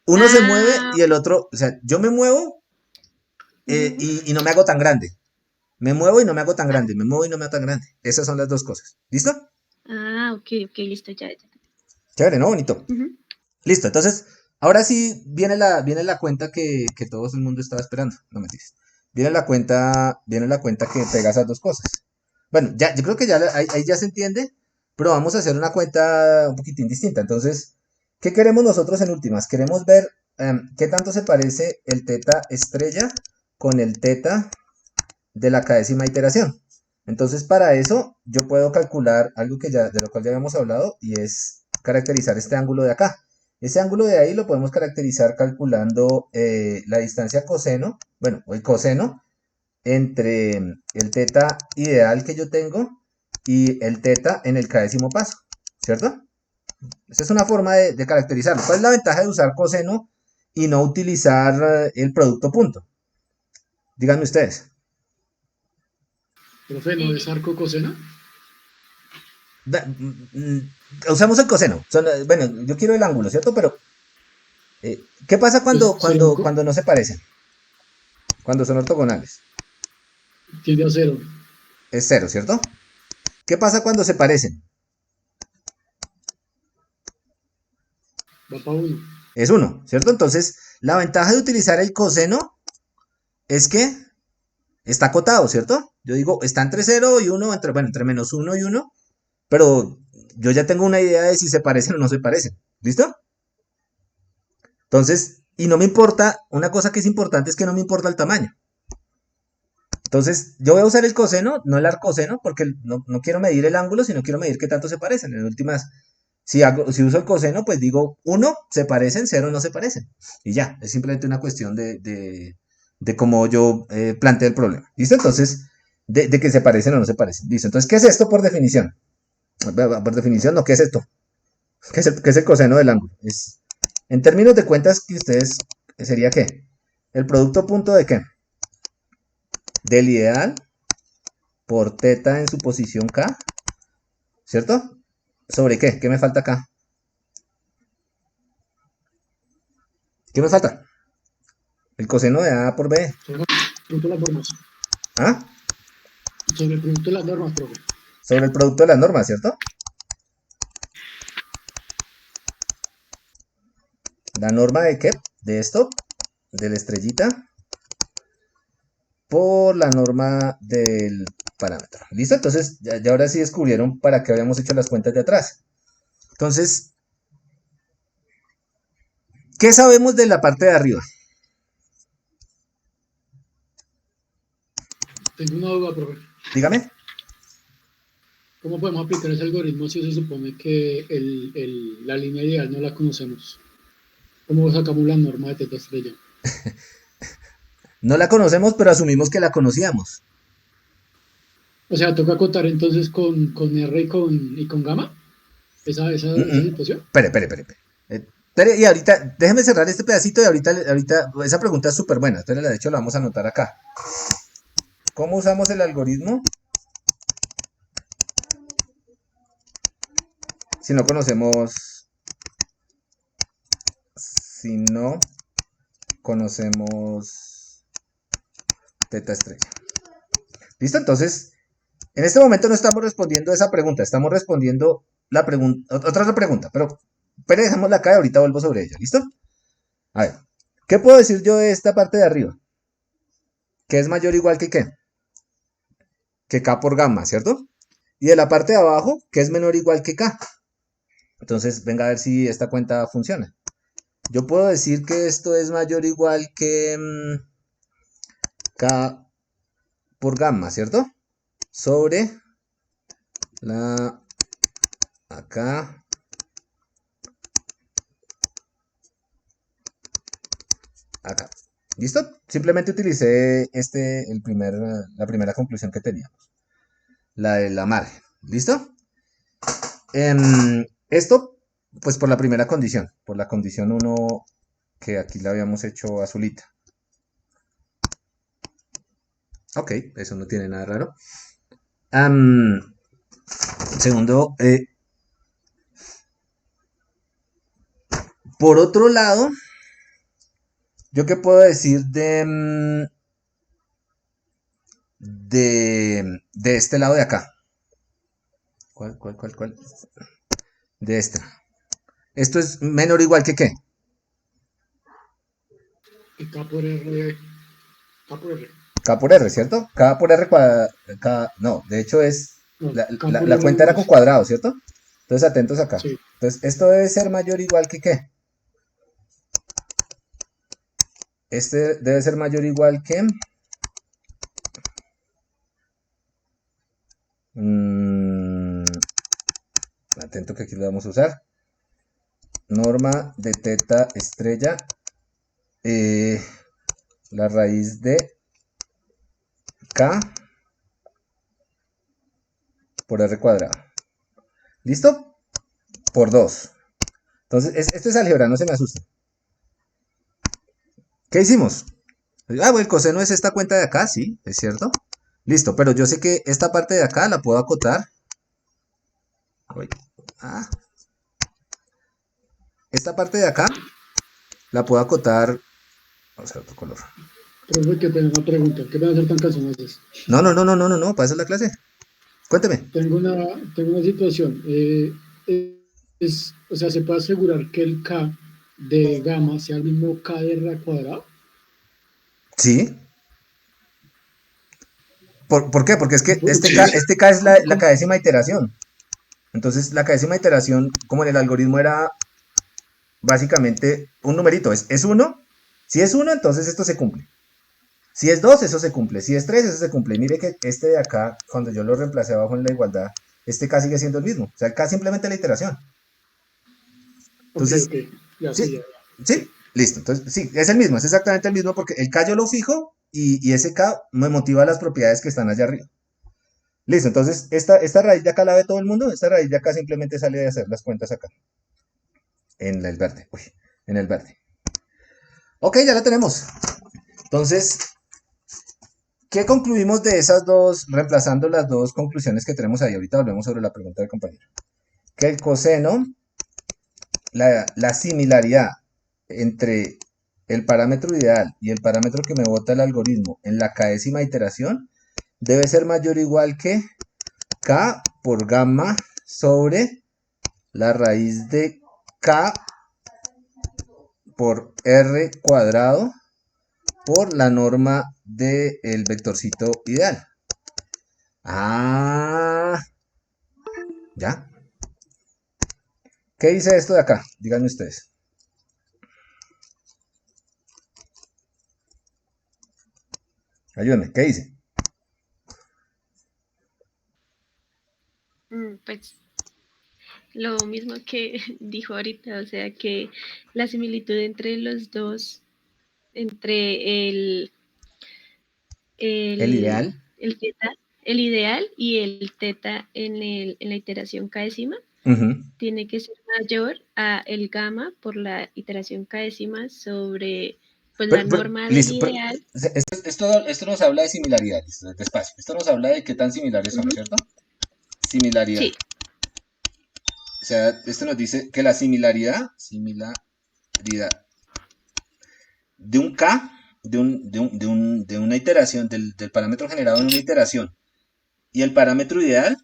Uno se mueve y el otro, o sea, yo me muevo y no me hago tan grande. Me muevo y no me hago tan grande. Me muevo y no me hago tan grande. Esas son las dos cosas. ¿Listo? Ok, listo, ya. Chévere, ¿no? Bonito. Listo, entonces, ahora sí viene la cuenta que todo el mundo estaba esperando. No mentiras. Viene la cuenta que pega esas dos cosas. Bueno, ya, yo creo que ya ahí ya se entiende, pero vamos a hacer una cuenta un poquitín distinta. Entonces, ¿qué queremos nosotros en últimas? Queremos ver qué tanto se parece el teta estrella con el teta de la k-décima iteración. Entonces, para eso, yo puedo calcular algo de lo cual ya habíamos hablado, y es caracterizar este ángulo de acá. Ese ángulo de ahí lo podemos caracterizar calculando la distancia coseno, bueno, o el coseno, entre el teta ideal que yo tengo y el teta en el k-décimo paso, ¿cierto? Esa es una forma de caracterizarlo. ¿Cuál es la ventaja de usar coseno y no utilizar el producto punto? Díganme ustedes. Profe, ¿no es arco coseno? Usamos el coseno. Bueno, yo quiero el ángulo, ¿cierto? Pero, ¿qué pasa cuando no se parecen? Cuando son ortogonales. Tiende a 0. Es 0, ¿cierto? ¿Qué pasa cuando se parecen? Va para 1. Es 1, ¿cierto? Entonces, la ventaja de utilizar el coseno es que está acotado, ¿cierto? Yo digo, está entre 0 y 1, entre menos 1 y 1, pero yo ya tengo una idea de si se parecen o no se parecen. ¿Listo? Entonces, y no me importa, una cosa que es importante es que no me importa el tamaño. Entonces, yo voy a usar el coseno, no el arcoseno, porque no quiero medir el ángulo, sino quiero medir qué tanto se parecen. En últimas, si uso el coseno, pues digo, 1 se parecen, 0 no se parecen. Y ya, es simplemente una cuestión de cómo yo planteo el problema. ¿Listo? Entonces, de que se parecen o no se parecen. ¿Listo? Entonces, ¿qué es esto por definición? Por definición, no, ¿qué es esto? ¿Qué es el coseno del ángulo? En términos de cuentas que ustedes, ¿sería qué? ¿El producto punto de qué? Del ideal por teta en su posición K, ¿cierto? ¿Sobre qué? ¿Qué me falta acá? ¿Qué me falta? El coseno de A por B. Sobre el producto de las normas. ¿Ah? Sobre el producto de las normas, profe. Sobre el producto de las normas, ¿cierto? La norma de qué? De esto, de la estrellita, por la norma del parámetro. ¿Listo? Entonces, ya ahora sí descubrieron para qué habíamos hecho las cuentas de atrás. Entonces, ¿qué sabemos de la parte de arriba? Tengo una duda, profe. Dígame. ¿Cómo podemos aplicar ese algoritmo si se supone que la línea ideal no la conocemos? ¿Cómo sacamos la norma de teta estrella? No la conocemos, pero asumimos que la conocíamos. O sea, ¿toca acotar entonces con R y con gamma? ¿Esa situación? Espere. Y ahorita, déjeme cerrar este pedacito y ahorita esa pregunta es súper buena. Entonces, de hecho, la vamos a anotar acá. ¿Cómo usamos el algoritmo si no conocemos teta estrella? ¿Listo? Entonces, en este momento no estamos respondiendo esa pregunta, estamos respondiendo otra pregunta, pero dejémosla acá y ahorita vuelvo sobre ella. ¿Listo? A ver, ¿qué puedo decir yo de esta parte de arriba? Que es mayor o igual que ¿qué? Que K por gamma, ¿cierto? Y de la parte de abajo, que es menor o igual que K. Entonces, venga a ver si esta cuenta funciona. Yo puedo decir que esto es mayor o igual que K por gamma, ¿cierto? Sobre acá. Acá. ¿Listo? Simplemente utilicé la primera conclusión que teníamos. La de la margen. ¿Listo? Esto, pues por la primera condición. Por la condición 1 que aquí la habíamos hecho azulita. Ok, eso no tiene nada raro. Segundo, por otro lado, ¿yo qué puedo decir de este lado de acá? ¿Cuál? De este. ¿Esto es menor o igual que qué? Y K por R. K por R, ¿cierto? K por R cuadrado. No, de hecho es. No, La, K la- por la R cuenta era con más. cuadrado, ¿cierto? Entonces atentos acá. Sí. Entonces, esto debe ser mayor o igual que qué? Este debe ser mayor o igual que. Atento que aquí lo vamos a usar. Norma de teta estrella. La raíz de K por R cuadrado. ¿Listo? Por 2. Entonces, esto es álgebra, no se me asusten. ¿Qué hicimos? Bueno, el coseno es esta cuenta de acá, sí, es cierto. Listo, pero yo sé que esta parte de acá la puedo acotar. Esta parte de acá la puedo acotar. Vamos a ver otro color. Profe, que tengo una pregunta. ¿Qué van a hacer tan cansones? No, para eso es la clase. Cuénteme. Tengo una situación. O sea, ¿se puede asegurar que el K de gamma sea el mismo K de R al cuadrado? Sí. ¿Por qué? Porque es que Porque este K es la K-décima iteración. Entonces, la K-décima iteración, como en el algoritmo era básicamente un numerito, es 1. Si es 1, entonces esto se cumple. Si es 2, eso se cumple. Si es 3, eso se cumple. Y mire que este de acá, cuando yo lo reemplacé abajo en la igualdad, este K sigue siendo el mismo. O sea, el K simplemente la iteración. Entonces, ok, ya sí, sí, ya. sí, listo. Entonces, sí, es el mismo, es exactamente el mismo porque el K yo lo fijo y ese K me motiva las propiedades que están allá arriba. Listo, entonces esta raíz de acá la ve todo el mundo. Esta raíz de acá simplemente sale de hacer las cuentas acá. En el verde. Uy, en el verde. Ok, ya la tenemos. Entonces, ¿qué concluimos de esas dos, reemplazando las dos conclusiones que tenemos ahí? Ahorita volvemos sobre la pregunta del compañero. Que el coseno, la similaridad entre el parámetro ideal y el parámetro que me bota el algoritmo en la k-décima iteración debe ser mayor o igual que K por gamma sobre la raíz de K por R cuadrado por la norma del vectorcito ideal. ¿Ya? ¿Qué dice esto de acá? Díganme ustedes. Ayúdenme, ¿qué dice? Pues lo mismo que dijo ahorita, o sea que la similitud entre los dos, entre El ideal. el teta, el ideal y el teta en la iteración k-décima, Ujú. tiene que ser mayor a el gamma por la iteración k décima sobre pues, la norma del Listo, ideal. esto nos habla de similaridades, despacio. Esto nos habla de qué tan similares son, Ujú. ¿cierto? Similaridad. Sí. O sea, esto nos dice que la similaridad de un K, de una iteración, del parámetro generado en una iteración, y el parámetro ideal,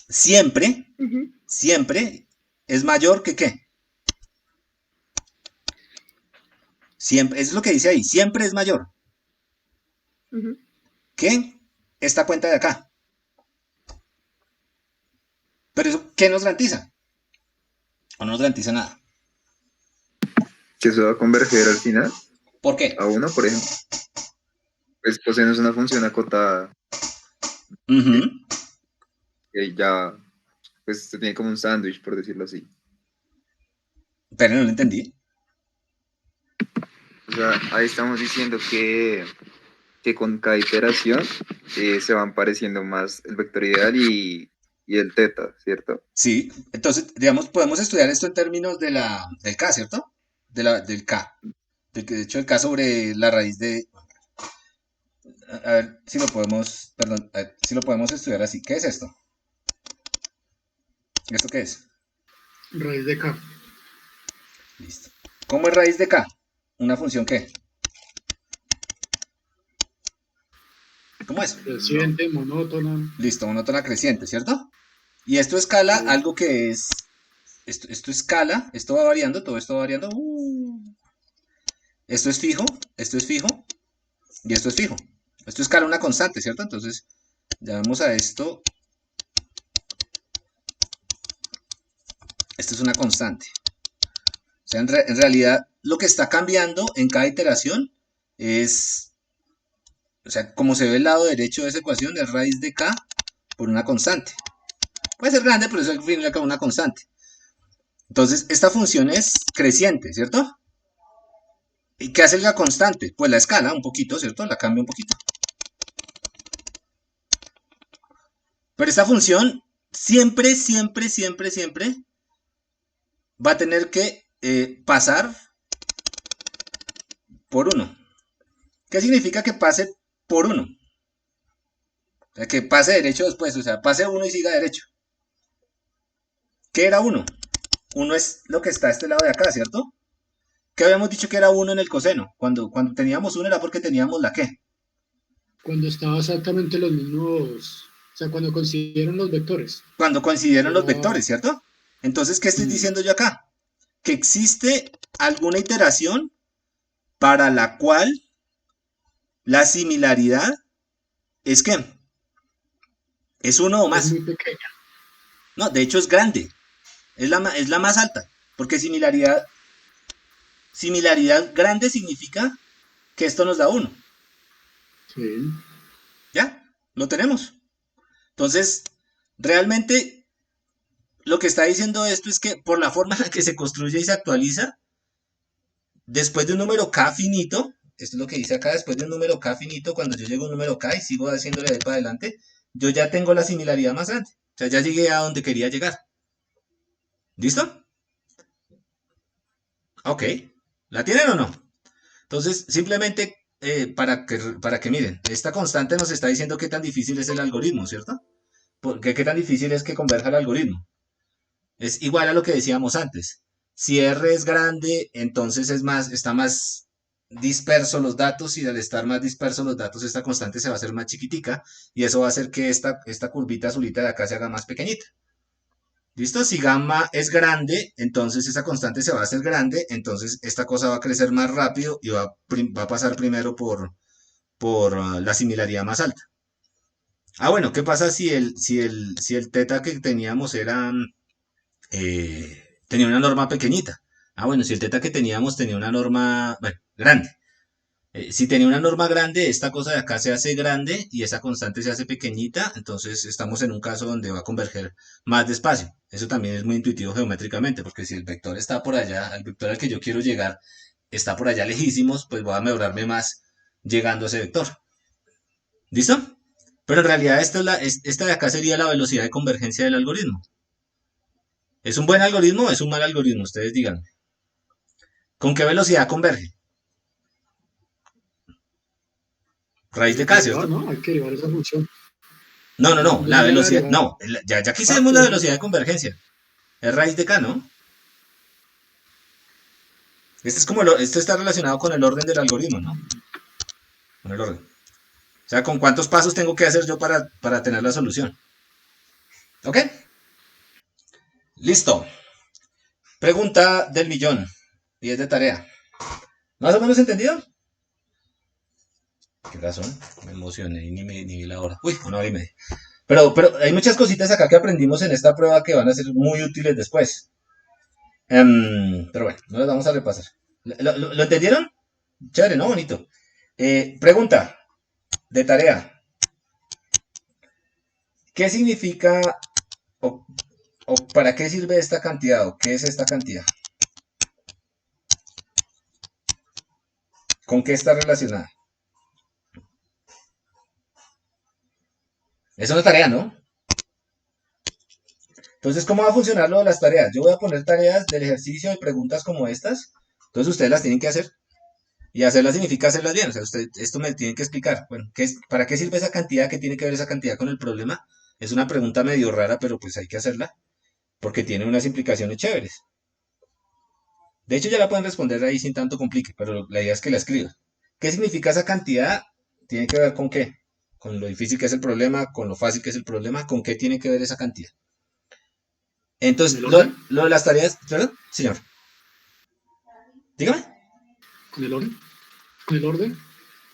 siempre, Ujú. siempre es mayor que ¿qué? Siempre, es lo que dice ahí, siempre es mayor Ujú. que esta cuenta de acá. Pero eso, ¿qué nos garantiza? O no nos garantiza nada. Que eso va a converger al final ¿Por qué? a 1, por ejemplo. Pues coseno es una función acotada Ujú. que ya pues se tiene como un sándwich, por decirlo así. Pero no lo entendí. O sea, ahí estamos diciendo que con cada iteración se van pareciendo más el vector ideal y el teta, ¿cierto? Sí, entonces, digamos, podemos estudiar esto en términos del K, ¿cierto? Del K. De hecho, el K sobre la raíz de... A ver si lo podemos, perdón, a ver si lo podemos estudiar así. ¿Qué es esto? ¿Esto qué es? Raíz de K. Listo. ¿Cómo es raíz de K? ¿Una función qué? ¿Cómo es? Creciente, monótona. Listo, monótona creciente, ¿cierto? Y esto escala algo que es... Esto escala, esto va variando, todo esto va variando. Esto es fijo, esto es fijo, y esto es fijo. Esto escala una constante, ¿cierto? Entonces, llamamos a esto... Esto es una constante. O sea, en realidad, lo que está cambiando en cada iteración es... O sea, como se ve el lado derecho de esa ecuación, es raíz de k por una constante. Puede ser grande, pero es al fin y al cabo una constante. Entonces, esta función es creciente, ¿cierto? ¿Y qué hace la constante? Pues la escala un poquito, ¿cierto? La cambia un poquito. Pero esta función siempre, siempre, siempre, siempre va a tener que pasar por 1. ¿Qué significa que pase por 1? O sea, que pase derecho después, o sea, pase 1 y siga derecho. ¿Qué era 1? 1 es lo que está a este lado de acá, ¿cierto? ¿Qué habíamos dicho que era 1 en el coseno? Cuando teníamos 1 era porque teníamos la ¿qué? Cuando estaba exactamente los mismos, o sea, cuando coincidieron los vectores. Cuando coincidieron los Era- vectores, ¿cierto? Entonces, ¿qué estoy diciendo yo acá? Que existe alguna iteración para la cual la similaridad es ¿qué? Es 1 o es más. muy pequeña. No, de hecho es grande. Es la más alta. Porque similaridad grande significa que esto nos da 1. Sí. ¿Ya? Lo tenemos. Entonces, realmente lo que está diciendo esto es que por la forma en la que se construye y se actualiza, después de un número k finito, esto es lo que dice acá, después de un número k finito, cuando yo llego a un número k y sigo haciéndole de ahí para adelante, yo ya tengo la similaridad más grande. O sea, ya llegué a donde quería llegar. ¿Listo? Ok. ¿La tienen o no? Entonces, simplemente para que miren, esta constante nos está diciendo qué tan difícil es el algoritmo, ¿cierto? Porque qué tan difícil es que converja el algoritmo. Es igual a lo que decíamos antes. Si R es grande, entonces está más disperso los datos y al estar más dispersos los datos, esta constante se va a hacer más chiquitica y eso va a hacer que esta curvita azulita de acá se haga más pequeñita. ¿Listo? Si gamma es grande, entonces esa constante se va a hacer grande, entonces esta cosa va a crecer más rápido y va a pasar primero por la similaridad más alta. Ah, bueno, ¿qué pasa si el teta que teníamos tenía una norma pequeñita? Ah, bueno, si el teta que teníamos tenía una norma, bueno, grande. Si tenía una norma grande, esta cosa de acá se hace grande y esa constante se hace pequeñita, entonces estamos en un caso donde va a converger más despacio. Eso también es muy intuitivo geométricamente, porque si el vector está por allá, el vector al que yo quiero llegar está por allá lejísimos, pues voy a demorarme más llegando a ese vector. ¿Listo? Pero en realidad esta de acá sería la velocidad de convergencia del algoritmo. ¿Es un buen algoritmo o es un mal algoritmo? Ustedes digan. ¿Con qué velocidad converge? Raíz de K, Derivar, ¿cierto? ¿no? Hay que derivar esa función. No, Yo la no la velocidad, derivada. no, ya quisimos la Pero velocidad de convergencia. Es raíz de K, ¿no? Esto está relacionado con el orden del algoritmo, ¿no? Con el orden. O sea, ¿con cuántos pasos tengo que hacer yo para tener la solución? ¿Ok? Listo. Pregunta del millón. Y es de tarea. ¿Más o menos entendido? ¿Qué razón? Me emocioné y ni vi la hora. Uy, 1 hora y media. Pero hay muchas cositas acá que aprendimos en esta prueba que van a ser muy útiles después. Pero bueno, no las vamos a repasar. ¿Lo entendieron? Chévere, ¿no? Bonito. Pregunta de tarea. ¿Qué significa o, o para qué sirve esta cantidad o qué es esta cantidad? ¿Con qué está relacionada? Es una tarea, ¿no? Entonces, ¿cómo va a funcionar lo de las tareas? Yo voy a poner tareas del ejercicio y preguntas como estas. Entonces, ustedes las tienen que hacer. Y hacerlas significa hacerlas bien. O sea, esto me tienen que explicar. Bueno, ¿para qué sirve esa cantidad? ¿Qué tiene que ver esa cantidad con el problema? Es una pregunta medio rara, pero pues hay que hacerla. Porque tiene unas implicaciones chéveres. De hecho, ya la pueden responder ahí sin tanto complique, pero la idea es que la escriban. ¿Qué significa esa cantidad? Tiene que ver con qué. Con lo difícil que es el problema, con lo fácil que es el problema, ¿con qué tiene que ver esa cantidad? ¿con Entonces, el orden? lo de las tareas, ¿perdón? Señor, dígame. ¿Con el orden? ¿Con el orden?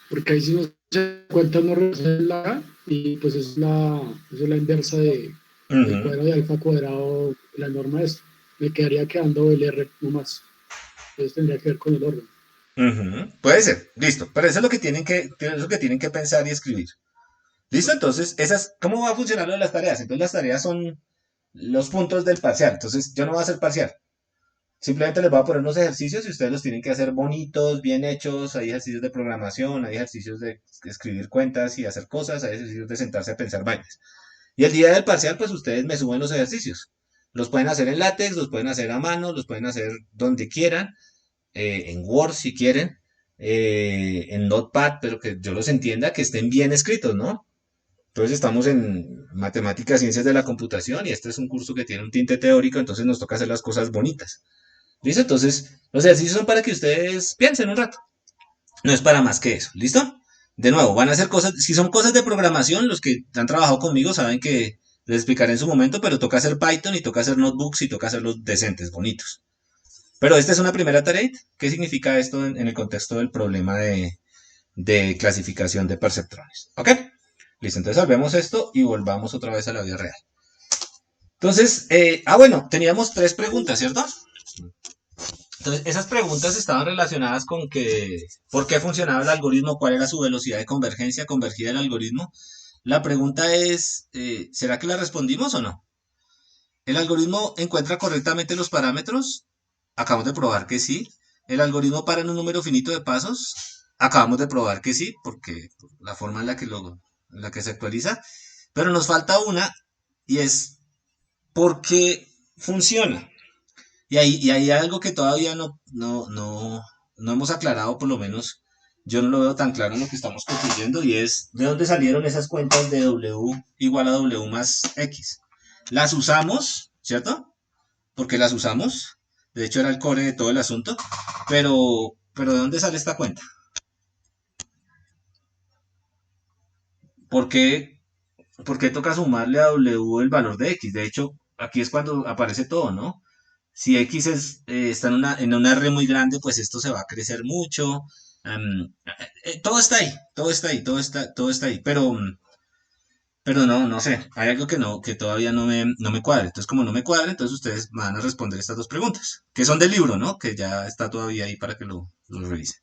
Porque ahí si no se da cuenta no regresa la y pues es la inversa del Ujú, cuadrado de alfa cuadrado, la norma es, me quedaría quedando el R no más. Entonces tendría que ver con el orden. ujú. Puede ser, listo. Pero eso es lo que tienen que pensar y escribir. ¿Listo? Entonces, ¿cómo va a funcionar lo de las tareas? Entonces, las tareas son los puntos del parcial. Entonces, yo no voy a hacer parcial. Simplemente les voy a poner unos ejercicios y ustedes los tienen que hacer bonitos, bien hechos. Hay ejercicios de programación, hay ejercicios de escribir cuentas y hacer cosas, hay ejercicios de sentarse a pensar vainas. Y el día del parcial, pues ustedes me suben los ejercicios. Los pueden hacer en látex, los pueden hacer a mano, los pueden hacer donde quieran, en Word si quieren, en Notepad, pero que yo los entienda, que estén bien escritos, ¿no? Entonces estamos en matemáticas, ciencias de la computación y este es un curso que tiene un tinte teórico, entonces nos toca hacer las cosas bonitas. ¿Listo? Entonces, los ejercicios son para que ustedes piensen un rato. No es para más que eso. ¿Listo? De nuevo, van a hacer cosas, si son cosas de programación, los que han trabajado conmigo saben que les explicaré en su momento, pero toca hacer Python y toca hacer notebooks y toca hacerlos decentes, bonitos. Pero esta es una primera tarea. ¿Qué significa esto en el contexto del problema de clasificación de perceptrones? ¿Ok? Listo, entonces volvemos esto y volvamos otra vez a la vida real. Entonces, bueno, teníamos 3 preguntas, ¿cierto? Entonces, esas preguntas estaban relacionadas con por qué funcionaba el algoritmo, cuál era su velocidad de convergencia, convergía el algoritmo. La pregunta es, ¿será que la respondimos o no? ¿El algoritmo encuentra correctamente los parámetros? Acabamos de probar que sí. ¿El algoritmo para en un número finito de pasos? Acabamos de probar que sí, porque la forma en la que se actualiza. Pero nos falta una y es ¿por qué funciona? Y hay algo que todavía no hemos aclarado, por lo menos yo no lo veo tan claro en lo que estamos construyendo, y es de dónde salieron esas cuentas de W igual a W más X. Las usamos, ¿cierto? Porque las usamos. De hecho, era el core de todo el asunto. Pero ¿de dónde sale esta cuenta? ¿Por qué, por qué toca sumarle a W el valor de X? De hecho, aquí es cuando aparece todo, ¿no? Si X está en una R muy grande, pues esto se va a crecer mucho. Todo está ahí, todo está ahí, todo está ahí. Pero no sé, hay algo que todavía no me cuadra. Entonces, como no me cuadra, entonces ustedes van a responder estas 2 preguntas, que son del libro, ¿no? Que ya está todavía ahí para que lo revisen.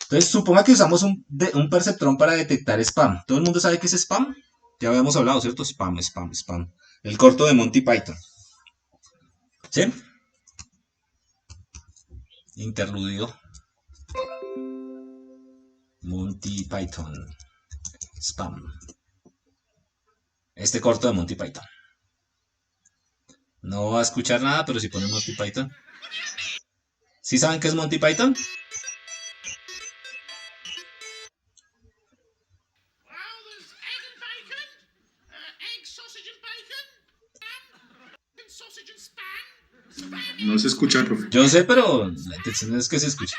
Entonces, suponga que usamos un perceptrón para detectar spam. ¿Todo el mundo sabe qué es spam? Ya habíamos hablado, ¿cierto? Spam, spam, spam. El corto de Monty Python. ¿Sí? Interludio. Monty Python. Spam. Este corto de Monty Python. No va a escuchar nada, pero si ponen Monty Python. ¿Sí saben qué es Monty Python? No se escucha, profe. Yo sé, pero la intención es que se escuche.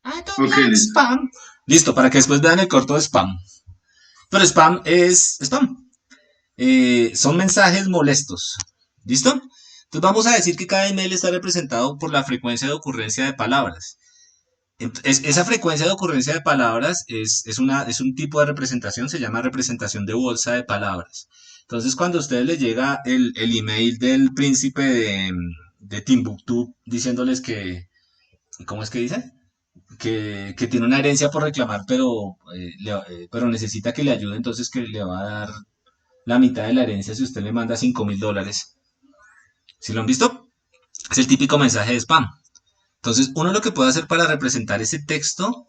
I don't Ok, like listo. spam. Listo, para que después vean el corto de spam. Pero spam es spam. Son mensajes molestos. ¿Listo? Entonces vamos a decir que cada email está representado por la frecuencia de ocurrencia de palabras. Esa frecuencia de ocurrencia de palabras es un tipo de representación, se llama representación de bolsa de palabras. Entonces, cuando a ustedes les llega el email del príncipe de Timbuktu diciéndoles que, ¿cómo es que dice? Que tiene una herencia por reclamar, pero necesita que le ayude, entonces que le va a dar la mitad de la herencia si usted le manda $5.000. ¿Sí lo han visto? Es el típico mensaje de spam. Entonces, uno lo que puede hacer para representar ese texto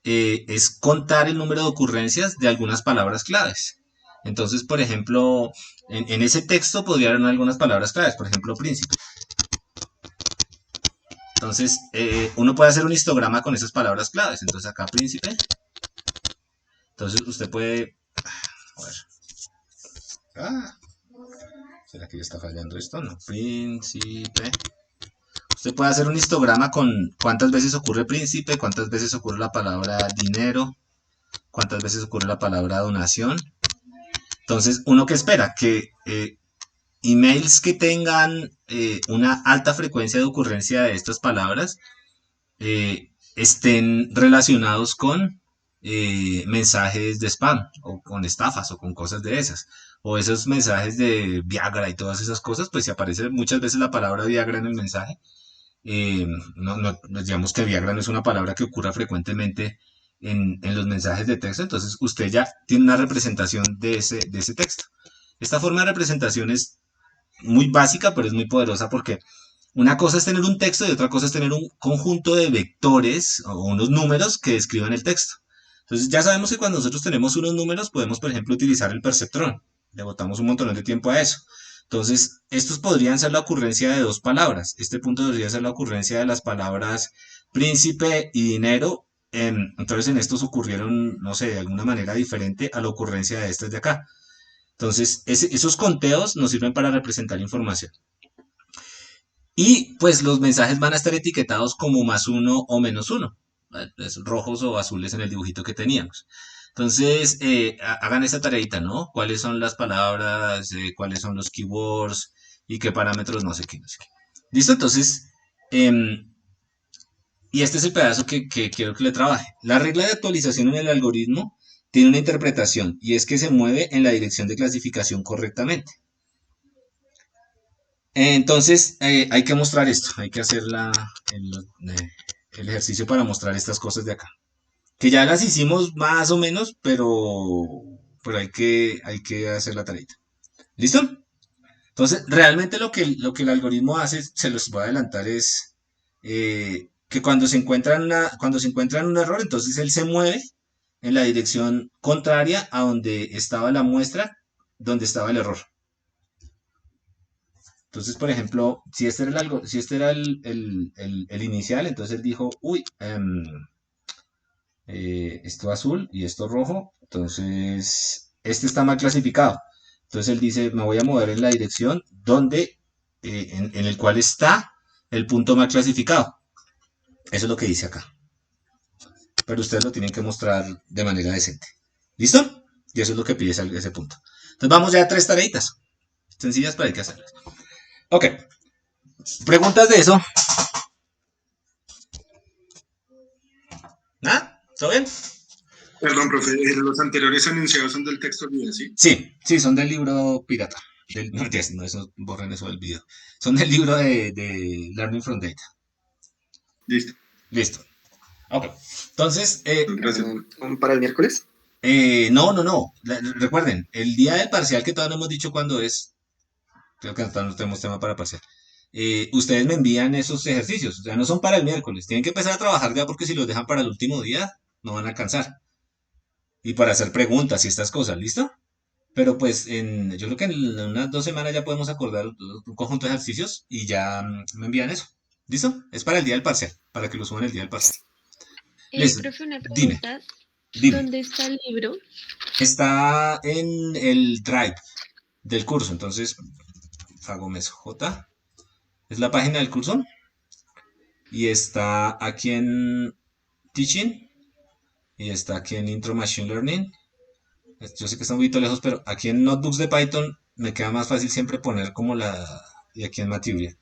es contar el número de ocurrencias de algunas palabras claves. Entonces, por ejemplo, en ese texto podría haber algunas palabras claves, por ejemplo, príncipe. Entonces, uno puede hacer un histograma con esas palabras claves. Entonces, acá príncipe. Entonces, usted puede... A ver. ¿Será que ya está fallando esto? No, príncipe. Usted puede hacer un histograma con cuántas veces ocurre príncipe, cuántas veces ocurre la palabra dinero, cuántas veces ocurre la palabra donación. Entonces, ¿uno qué espera? Que emails que tengan una alta frecuencia de ocurrencia de estas palabras estén relacionados con mensajes de spam o con estafas o con cosas de esas. O esos mensajes de Viagra y todas esas cosas, pues si aparece muchas veces la palabra Viagra en el mensaje, digamos que Viagra no es una palabra que ocurra frecuentemente en los mensajes de texto, entonces usted ya tiene una representación de ese texto. Esta forma de representación es muy básica, pero es muy poderosa porque una cosa es tener un texto y otra cosa es tener un conjunto de vectores o unos números que describan el texto. Entonces ya sabemos que cuando nosotros tenemos unos números podemos, por ejemplo, utilizar el perceptrón. Le botamos un montón de tiempo a eso. Entonces, estos podrían ser la ocurrencia de dos palabras. Este punto podría ser la ocurrencia de las palabras príncipe y dinero. Entonces, en estos ocurrieron, no sé, de alguna manera diferente a la ocurrencia de estas de acá. Entonces, esos conteos nos sirven para representar información. Y pues los mensajes van a estar etiquetados como +1 o -1. Rojos o azules en el dibujito que teníamos. Entonces, hagan esa tareita, ¿no? ¿Cuáles son las palabras? ¿Cuáles son los keywords? ¿Y qué parámetros? No sé qué, no sé qué. ¿Listo? Entonces, y este es el pedazo que quiero que le trabaje. La regla de actualización en el algoritmo tiene una interpretación y es que se mueve en la dirección de clasificación correctamente. Entonces, hay que mostrar esto. Hay que hacer el ejercicio para mostrar estas cosas de acá. Que ya las hicimos más o menos, pero hay que hacer la tarea. ¿Listo? Entonces, realmente lo que el algoritmo hace, se los voy a adelantar, es que cuando se encuentra un error, entonces él se mueve en la dirección contraria a donde estaba la muestra, donde estaba el error. Entonces, por ejemplo, si este era el inicial, entonces él dijo, uy, esto azul y esto rojo, entonces este está mal clasificado. Entonces él dice, me voy a mover en la dirección donde, en el cual está el punto mal clasificado. Eso es lo que dice acá. Pero ustedes lo tienen que mostrar de manera decente. ¿Listo? Y eso es lo que pide ese punto. Entonces vamos ya a 3 tareitas. Sencillas, pero hay que hacerlas. Ok. ¿Preguntas de eso? ¿Nada? ¿Todo bien? Perdón, profe, los anteriores enunciados son del texto libre, ¿sí? Sí, son del libro pirata. No, eso, borren eso del video. Son del libro de Learning from Data. Listo. Ok. Entonces, Gracias. ¿Para el miércoles? no. Recuerden, el día del parcial, que todavía no hemos dicho cuándo es, creo que no tenemos tema para parcial. Ustedes me envían esos ejercicios, o sea, no son para el miércoles. Tienen que empezar a trabajar ya porque si los dejan para el último día, no van a alcanzar. Y para hacer preguntas y estas cosas, ¿listo? pero pues yo creo que en unas 2 semanas ya podemos acordar un conjunto de ejercicios y ya me envían eso. ¿Listo? Es para el día del parcial, para que lo suban el día del parcial. Listo, Profe, una dime, pregunta. dime. ¿Dónde está el libro? Está en el Drive del curso, entonces, Fagomez J es la página del curso y está aquí en Teaching y está aquí en Intro Machine Learning. Yo sé que está un poquito lejos, pero aquí en Notebooks de Python me queda más fácil siempre poner como y aquí en Materia.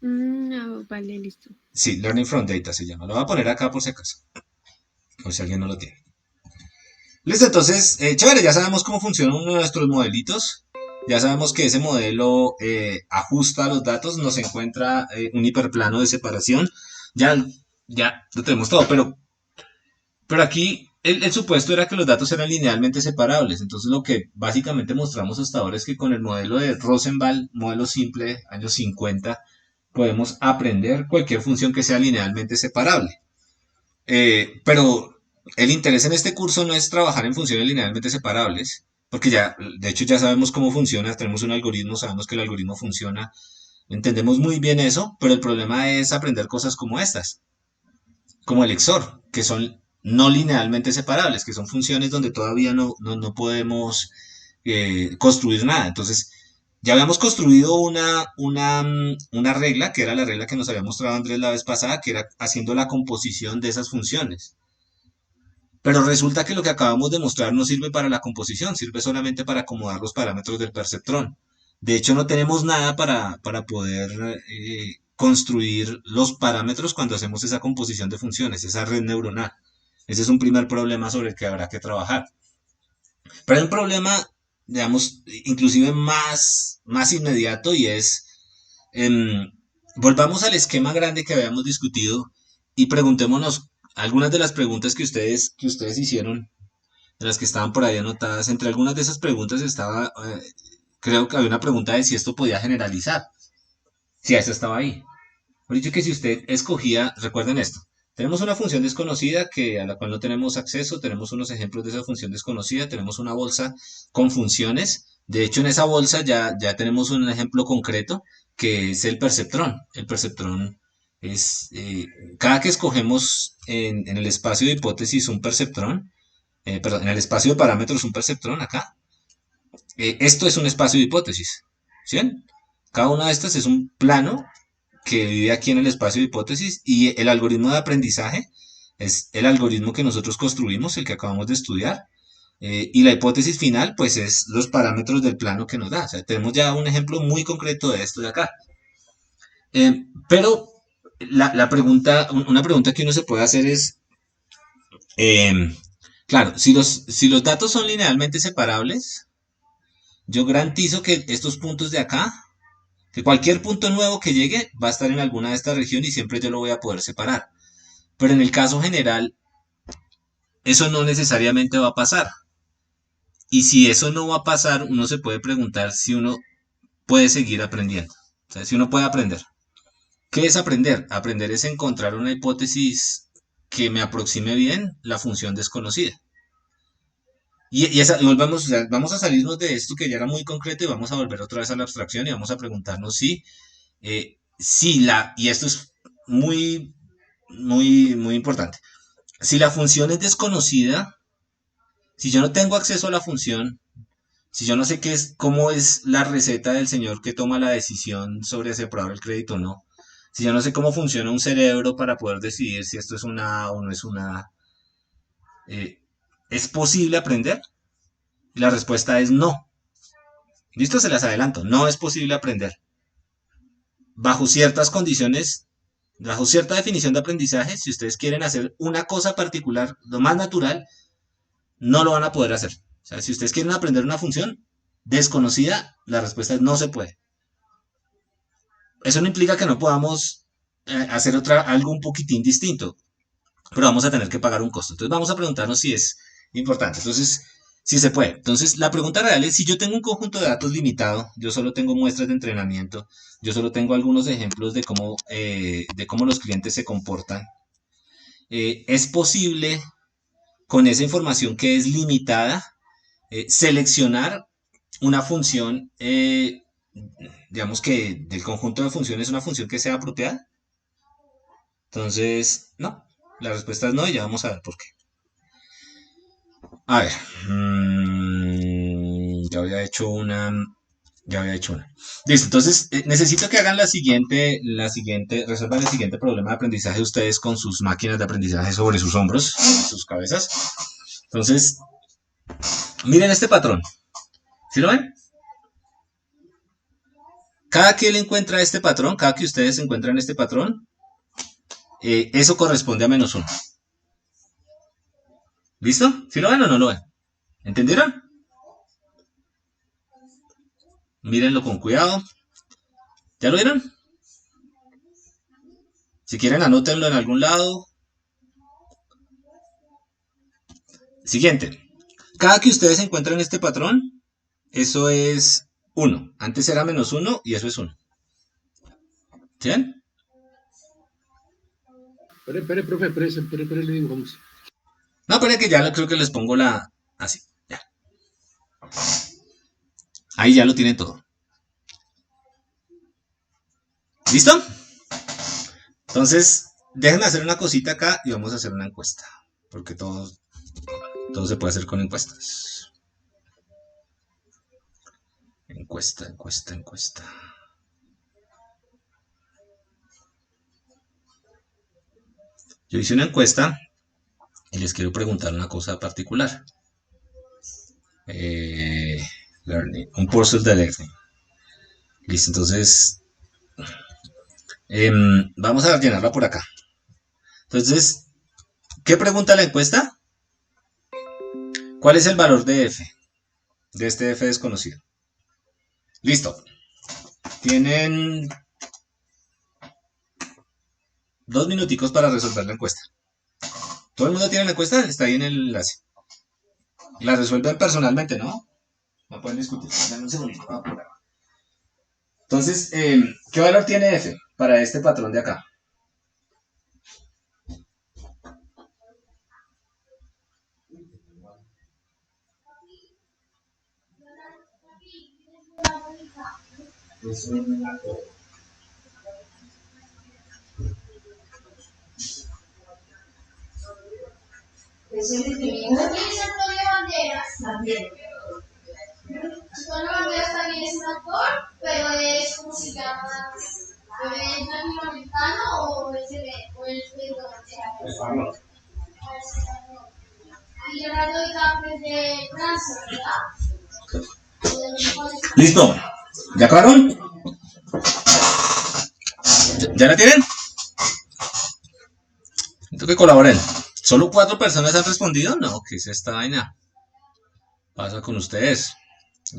Vale, listo. Sí, Learning from Data se llama. Lo voy a poner acá por si acaso, por si alguien no lo tiene. Listo, entonces, chévere, ya sabemos cómo funciona uno de nuestros modelitos. Ya sabemos que ese modelo ajusta los datos, nos encuentra un hiperplano de separación. Ya lo tenemos todo, pero aquí el supuesto era que los datos eran linealmente separables. Entonces lo que básicamente mostramos hasta ahora es que con el modelo de Rosenthal, modelo simple, años 50, podemos aprender cualquier función que sea linealmente separable. Pero el interés en este curso no es trabajar en funciones linealmente separables, porque ya, de hecho ya sabemos cómo funciona, tenemos un algoritmo, sabemos que el algoritmo funciona, entendemos muy bien eso, pero el problema es aprender cosas como estas, como el XOR, que son no linealmente separables, que son funciones donde todavía no podemos construir nada. Entonces, ya habíamos construido una regla, que era la regla que nos había mostrado Andrés la vez pasada, que era haciendo la composición de esas funciones. Pero resulta que lo que acabamos de mostrar no sirve para la composición, sirve solamente para acomodar los parámetros del perceptrón. De hecho, no tenemos nada para poder construir los parámetros cuando hacemos esa composición de funciones, esa red neuronal. Ese es un primer problema sobre el que habrá que trabajar. Pero hay un problema, digamos, inclusive más inmediato y es, volvamos al esquema grande que habíamos discutido y preguntémonos algunas de las preguntas que ustedes hicieron, de las que estaban por ahí anotadas. Entre algunas de esas preguntas estaba, creo que había una pregunta de si esto podía generalizar. Si eso estaba ahí. Por dicho que si usted escogía, recuerden esto, tenemos una función desconocida a la cual no tenemos acceso, tenemos unos ejemplos de esa función desconocida, tenemos una bolsa con funciones. De hecho, en esa bolsa ya tenemos un ejemplo concreto que es el perceptrón. El perceptrón es, cada que escogemos en el espacio de hipótesis un perceptrón, perdón, en el espacio de parámetros un perceptrón acá, esto es un espacio de hipótesis. ¿Sí? Cada una de estas es un plano que vive aquí en el espacio de hipótesis y el algoritmo de aprendizaje es el algoritmo que nosotros construimos, el que acabamos de estudiar, y la hipótesis final pues es los parámetros del plano que nos da. O sea, tenemos ya un ejemplo muy concreto de esto de acá. Pero una pregunta que uno se puede hacer es, claro, si los datos son linealmente separables, yo garantizo que estos puntos de acá, que cualquier punto nuevo que llegue va a estar en alguna de estas regiones y siempre yo lo voy a poder separar. Pero en el caso general, eso no necesariamente va a pasar. Y si eso no va a pasar, uno se puede preguntar si uno puede seguir aprendiendo. O sea, si uno puede aprender. ¿Qué es aprender? Aprender es encontrar una hipótesis que me aproxime bien la función desconocida. Y volvamos, o sea, vamos a salirnos de esto que ya era muy concreto y vamos a volver otra vez a la abstracción y vamos a preguntarnos si y esto es muy importante, si la función es desconocida, si yo no tengo acceso a la función, si yo no sé cómo es la receta del señor que toma la decisión sobre si aprobar el crédito o no, si yo no sé cómo funciona un cerebro para poder decidir si esto es una A o no es una A, ¿es posible aprender? Y la respuesta es no. Listo, se las adelanto, no es posible aprender. Bajo ciertas condiciones, bajo cierta definición de aprendizaje, si ustedes quieren hacer una cosa particular, lo más natural, no lo van a poder hacer. O sea, si ustedes quieren aprender una función desconocida, la respuesta es no se puede. Eso no implica que no podamos hacer algo un poquitín distinto, pero vamos a tener que pagar un costo. Entonces vamos a preguntarnos si es importante. Entonces, si se puede. Entonces, la pregunta real es, si yo tengo un conjunto de datos limitado, yo solo tengo muestras de entrenamiento, yo solo tengo algunos ejemplos de cómo los clientes se comportan, ¿es posible con esa información que es limitada seleccionar una función, digamos que del conjunto de funciones, una función que sea apropiada. Entonces, no, la respuesta es no y ya vamos a ver por qué. A ver, ya había hecho una. Listo, entonces necesito que hagan resuelvan el siguiente problema de aprendizaje ustedes con sus máquinas de aprendizaje sobre sus hombros, sobre sus cabezas. Entonces, miren este patrón. ¿Sí lo ven? Cada que él encuentra este patrón, cada que ustedes encuentran este patrón, eso corresponde a -1. ¿Listo? ¿Sí lo ven o no lo ven? ¿Entendieron? Mírenlo con cuidado. ¿Ya lo vieron? Si quieren, anótenlo en algún lado. Siguiente. Cada que ustedes encuentran este patrón, eso es 1. Antes era -1 y eso es 1. ¿Sí ven? Espere, profe, le dibujamos. No, pero que ya creo que les pongo la... Así, ya. Ahí ya lo tienen todo. ¿Listo? Entonces, déjenme hacer una cosita acá y vamos a hacer una encuesta. Porque todo se puede hacer con encuestas. Encuesta. Yo hice una encuesta y les quiero preguntar una cosa particular. Un pursuit de learning. Listo, entonces vamos a llenarla por acá. Entonces, ¿qué pregunta la encuesta? ¿Cuál es el valor de f? De este f desconocido. Listo. Tienen 2 minuticos para resolver la encuesta. ¿Todo el mundo tiene la encuesta? Está ahí en el enlace. La resuelven personalmente, ¿no? No pueden discutir. Dame un segundito. Entonces, ¿qué valor tiene f para este patrón de acá? Antonio Banderas también es un actor, pero es como se llama, ¿es latinoamericano o es español? Y Leonardo DiCaprio es de Francia, ¿verdad? ¿Listo? ¿Ya acabaron? ¿Ya la tienen? Necesito que colaboren. ¿Solo 4 personas han respondido? No, ¿qué es esta vaina? Pasa con ustedes.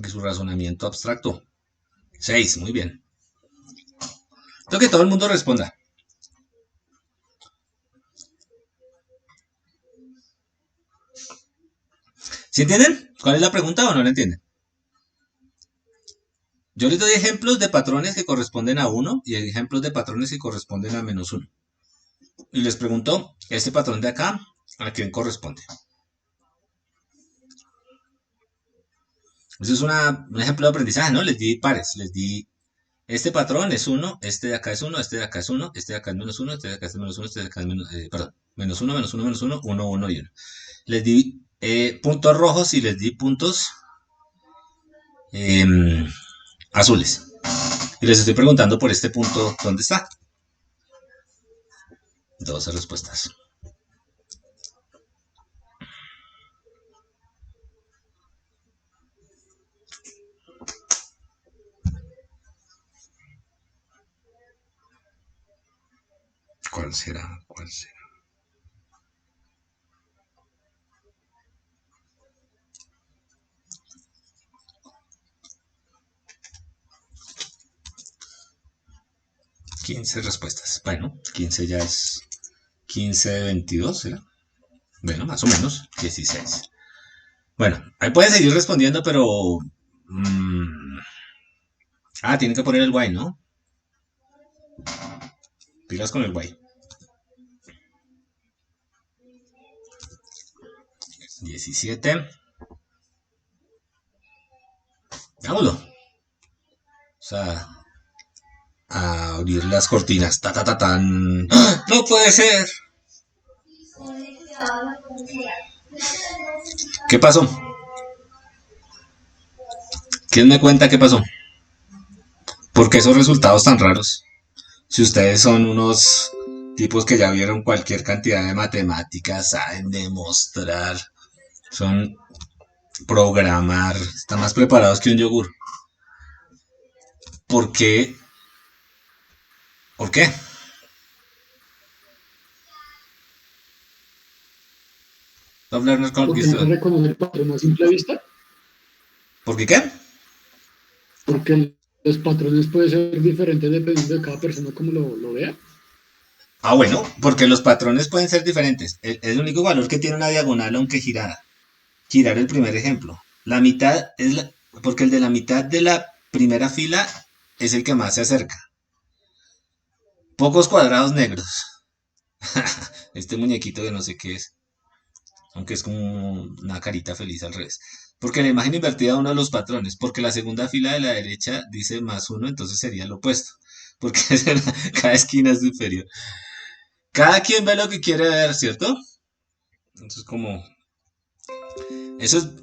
Que su razonamiento abstracto. 6, muy bien. Creo que todo el mundo responda. ¿Sí entienden? ¿Cuál es la pregunta o no la entienden? Yo les doy ejemplos de patrones que corresponden a 1 y ejemplos de patrones que corresponden a -1. Y les pregunto, este patrón de acá, ¿a quién corresponde? Eso es un ejemplo de aprendizaje, ¿no? Les di pares, les di, este patrón es 1, este de acá es 1, este de acá es 1, este de acá es -1, este de acá es -1, este de acá es perdón, -1, -1, 1, 1 y 1. Les di puntos rojos y les di puntos azules. Y les estoy preguntando por este punto, ¿dónde está? 12 respuestas. ¿Cuál será? ¿Cuál será? ¿15 respuestas? Bueno, 15 ya es 15 de 22, ¿será? Bueno, más o menos, 16. Bueno, ahí pueden seguir respondiendo, pero... tienen que poner el Y, ¿no? Pilas con el Y. 17. Hagámoslo. O sea, a abrir las cortinas. Ta, ta, ta, tan. ¡Ah! ¡No puede ser! ¿Qué pasó? ¿Quién me cuenta qué pasó? ¿Por qué esos resultados tan raros? Si ustedes son unos tipos que ya vieron cualquier cantidad de matemáticas, saben demostrar, son programar, están más preparados que un yogur. ¿Por qué? ¿Por qué? Top Learner Porque no se reconoce el patrón a simple vista. ¿Por qué? Porque los patrones pueden ser diferentes dependiendo de cada persona como lo vea. Ah, bueno, porque los patrones pueden ser diferentes. El único valor que tiene una diagonal, aunque girada. Girar el primer ejemplo. La mitad es porque el de la mitad de la primera fila es el que más se acerca. Pocos cuadrados negros. Este muñequito que no sé qué es. Aunque es como una carita feliz al revés. Porque la imagen invertida uno de los patrones. Porque la segunda fila de la derecha dice +1, entonces sería lo opuesto. Porque cada esquina es superior. Cada quien ve lo que quiere ver, ¿cierto? Entonces como... Eso,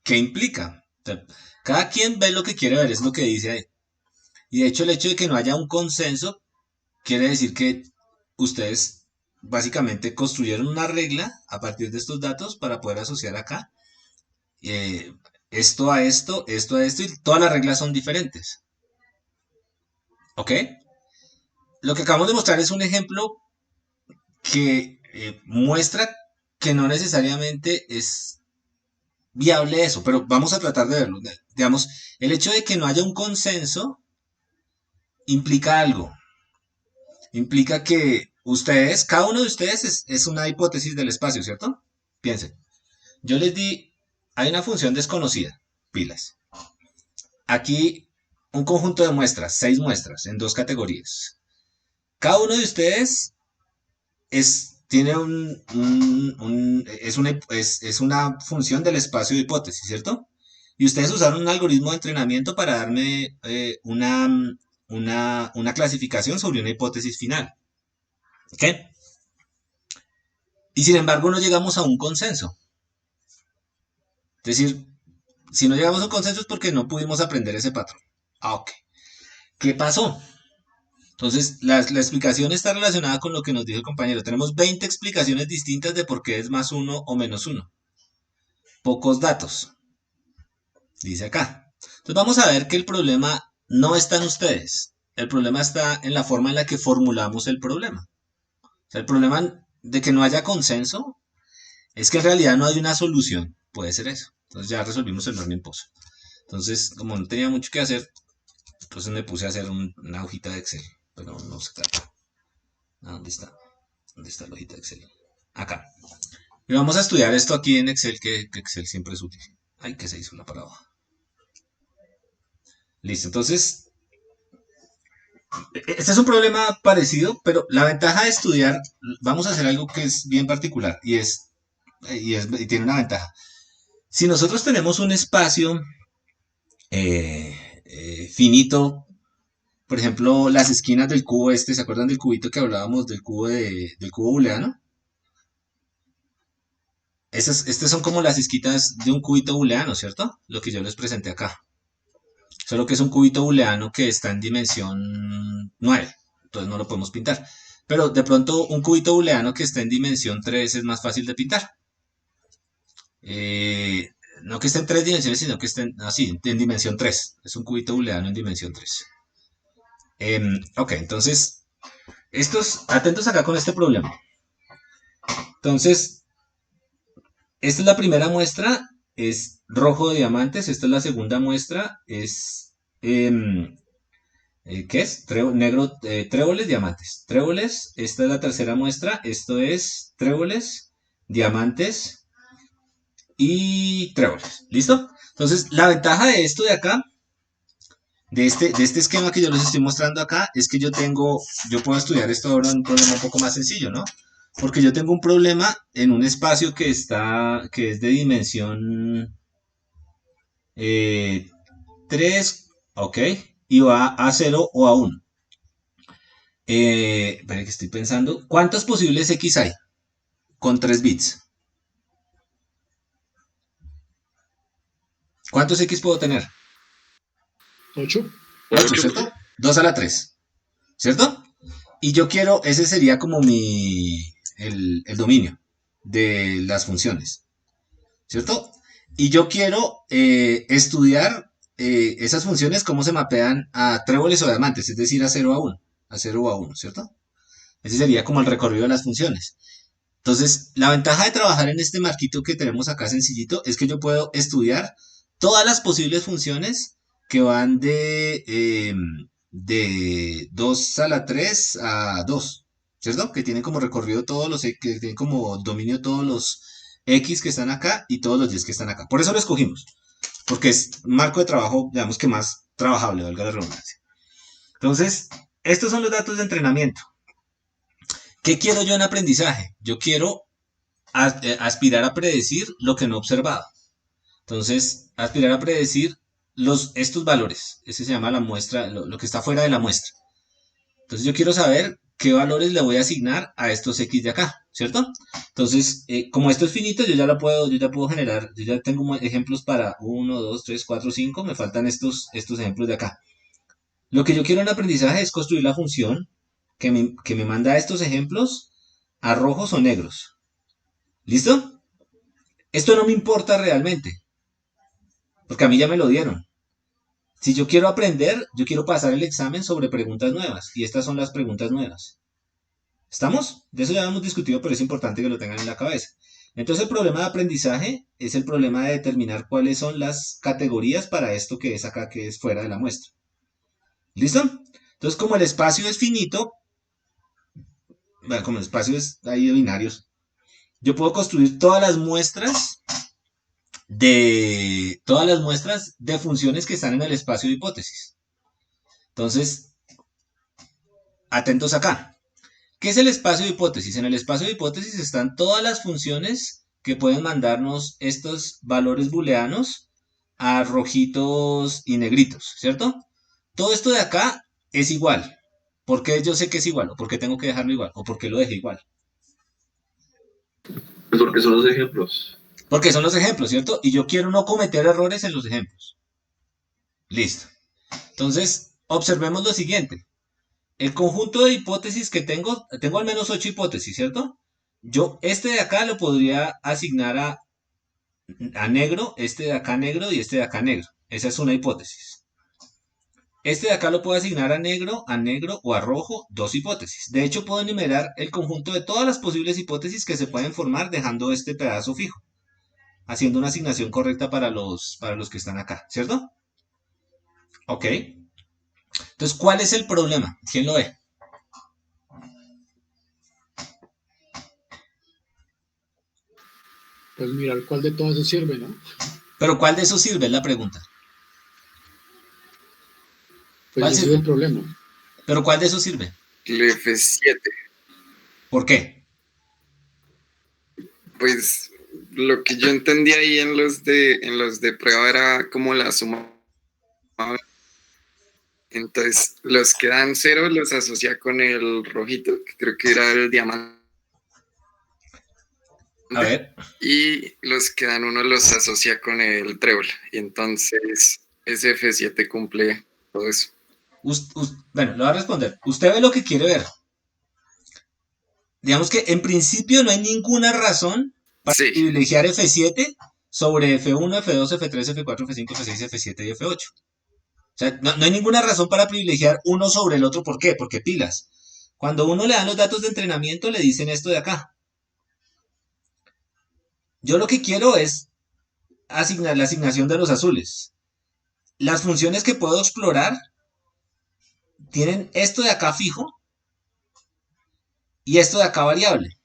¿qué implica? O sea, cada quien ve lo que quiere ver, es lo que dice ahí. Y de hecho el hecho de que no haya un consenso quiere decir que ustedes básicamente construyeron una regla a partir de estos datos para poder asociar acá esto a esto, esto a esto, y todas las reglas son diferentes. ¿Ok? Lo que acabamos de mostrar es un ejemplo que muestra que no necesariamente es viable eso, pero vamos a tratar de verlo. Digamos, el hecho de que no haya un consenso implica algo. Implica que ustedes, cada uno de ustedes es una hipótesis del espacio, ¿cierto? Piensen. Yo les di, hay una función desconocida, pilas. Aquí un conjunto de muestras, 6 muestras en 2 categorías. Cada uno de ustedes tiene es una función del espacio de hipótesis, ¿cierto? Y ustedes usaron un algoritmo de entrenamiento para darme una clasificación sobre una hipótesis final. ¿Ok? Y sin embargo no llegamos a un consenso. Es decir, si no llegamos a un consenso es porque no pudimos aprender ese patrón. Ah, ok. ¿Qué pasó? Entonces, la explicación está relacionada con lo que nos dijo el compañero. Tenemos 20 explicaciones distintas de por qué es +1 o -1. Pocos datos. Dice acá. Entonces vamos a ver que el problema no está en ustedes. El problema está en la forma en la que formulamos el problema. O sea, el problema de que no haya consenso es que en realidad no hay una solución. Puede ser eso. Entonces ya resolvimos el learning post. Entonces, como no tenía mucho que hacer, entonces me puse a hacer una hojita de Excel. Pero no se trata. ¿Dónde está? ¿Dónde está la hojita de Excel? Acá. Y vamos a estudiar esto aquí en Excel, que Excel siempre es útil. Ay, que se hizo la parada. Listo, entonces, este es un problema parecido, pero la ventaja de estudiar, vamos a hacer algo que es bien particular, y tiene una ventaja. Si nosotros tenemos un espacio finito, por ejemplo, las esquinas del cubo ¿se acuerdan del cubito que hablábamos del cubo booleano? Estas son como las esquinas de un cubito booleano, ¿cierto? Lo que yo les presenté acá. Solo que es un cubito booleano que está en dimensión 9, entonces no lo podemos pintar. Pero de pronto un cubito booleano que está en dimensión 3 es más fácil de pintar. No que esté en 3 dimensiones, sino que esté en dimensión 3. Es un cubito booleano en dimensión 3. Ok, entonces, atentos acá con este problema. Entonces, esta es la primera muestra, es rojo de diamantes. Esta es la segunda muestra, es, ¿qué es? Tréboles, diamantes. Tréboles, esta es la tercera muestra, esto es tréboles, diamantes y tréboles. ¿Listo? Entonces, la ventaja de esto de acá, de este esquema que yo les estoy mostrando acá, es que yo puedo estudiar esto ahora en un problema un poco más sencillo, ¿no? Porque yo tengo un problema en un espacio que es de dimensión 3, ok, y va a 0 o a 1. Espera que estoy pensando. ¿Cuántos posibles X hay con 3 bits? ¿Cuántos X puedo tener? 8. 8, ¿cierto? 2 a la 3, ¿cierto? Y yo quiero, ese sería como el dominio de las funciones, ¿cierto? Y yo quiero estudiar esas funciones, cómo se mapean a tréboles o diamantes, es decir, a 0 a 1, a 0 o a 1, ¿cierto? Ese sería como el recorrido de las funciones. Entonces, la ventaja de trabajar en este marquito que tenemos acá sencillito es que yo puedo estudiar todas las posibles funciones que van de 2 a la 3 a 2, ¿cierto? Que tienen como recorrido todos los, que tienen como dominio todos los X que están acá y todos los Y que están acá. Por eso lo escogimos, porque es un marco de trabajo, digamos que más trabajable, valga la redundancia. Entonces, estos son los datos de entrenamiento. ¿Qué quiero yo en aprendizaje? Yo quiero aspirar a predecir lo que no he observado. Entonces, aspirar a predecir estos valores. Ese se llama la muestra, lo que está fuera de la muestra. Entonces, yo quiero saber qué valores le voy a asignar a estos X de acá, ¿cierto? Entonces, como esto es finito, yo ya puedo generar, yo ya tengo ejemplos para 1, 2, 3, 4, 5, me faltan estos ejemplos de acá. Lo que yo quiero en aprendizaje es construir la función que me manda estos ejemplos a rojos o negros. ¿Listo? Esto no me importa realmente, porque a mí ya me lo dieron. Si yo quiero aprender, yo quiero pasar el examen sobre preguntas nuevas, y estas son las preguntas nuevas. ¿Estamos? De eso ya hemos discutido, pero es importante que lo tengan en la cabeza. Entonces el problema de aprendizaje es el problema de determinar cuáles son las categorías para esto que es acá, que es fuera de la muestra. ¿Listo? Entonces, como el espacio es finito, bueno, como el espacio es ahí de binarios, yo puedo construir todas las muestras de funciones que están en el espacio de hipótesis. Entonces, atentos acá. ¿Qué es el espacio de hipótesis? En el espacio de hipótesis están todas las funciones que pueden mandarnos estos valores booleanos a rojitos y negritos, ¿cierto? Todo esto de acá es igual. ¿Por qué yo sé que es igual? ¿O por qué tengo que dejarlo igual? ¿O por qué lo dejé igual? Pues porque son los ejemplos. Porque son los ejemplos, ¿cierto? Y yo quiero no cometer errores en los ejemplos. Listo. Entonces, observemos lo siguiente. El conjunto de hipótesis que tengo al menos 8 hipótesis, ¿cierto? Yo este de acá lo podría asignar a negro, este de acá negro y este de acá negro. Esa es una hipótesis. Este de acá lo puedo asignar a negro o a rojo, 2 hipótesis. De hecho, puedo enumerar el conjunto de todas las posibles hipótesis que se pueden formar dejando este pedazo fijo, haciendo una asignación correcta para los que están acá, ¿cierto? Ok. Entonces, ¿cuál es el problema? ¿Quién lo ve? Pues mirar cuál de todas eso sirve, ¿no? Pero ¿cuál de esos sirve? Es la pregunta. Pues ese es el problema. ¿Pero cuál de esos sirve? El F7. ¿Por qué? Pues lo que yo entendí ahí en los de prueba era como la suma. Entonces, los que dan 0 los asocia con el rojito, que creo que era el diamante. A ver. Y los que dan 1 los asocia con el trébol. Y entonces, ese F7 cumple todo eso. Bueno, le voy a responder. Usted ve lo que quiere ver. Digamos que en principio no hay ninguna razón para privilegiar F7 sobre F1, F2, F3, F4, F5, F6, F7 y F8. O sea, no hay ninguna razón para privilegiar uno sobre el otro. ¿Por qué? Porque pilas. Cuando uno le dan los datos de entrenamiento, le dicen esto de acá. Yo lo que quiero es asignar la asignación de los azules. Las funciones que puedo explorar tienen esto de acá fijo y esto de acá variable.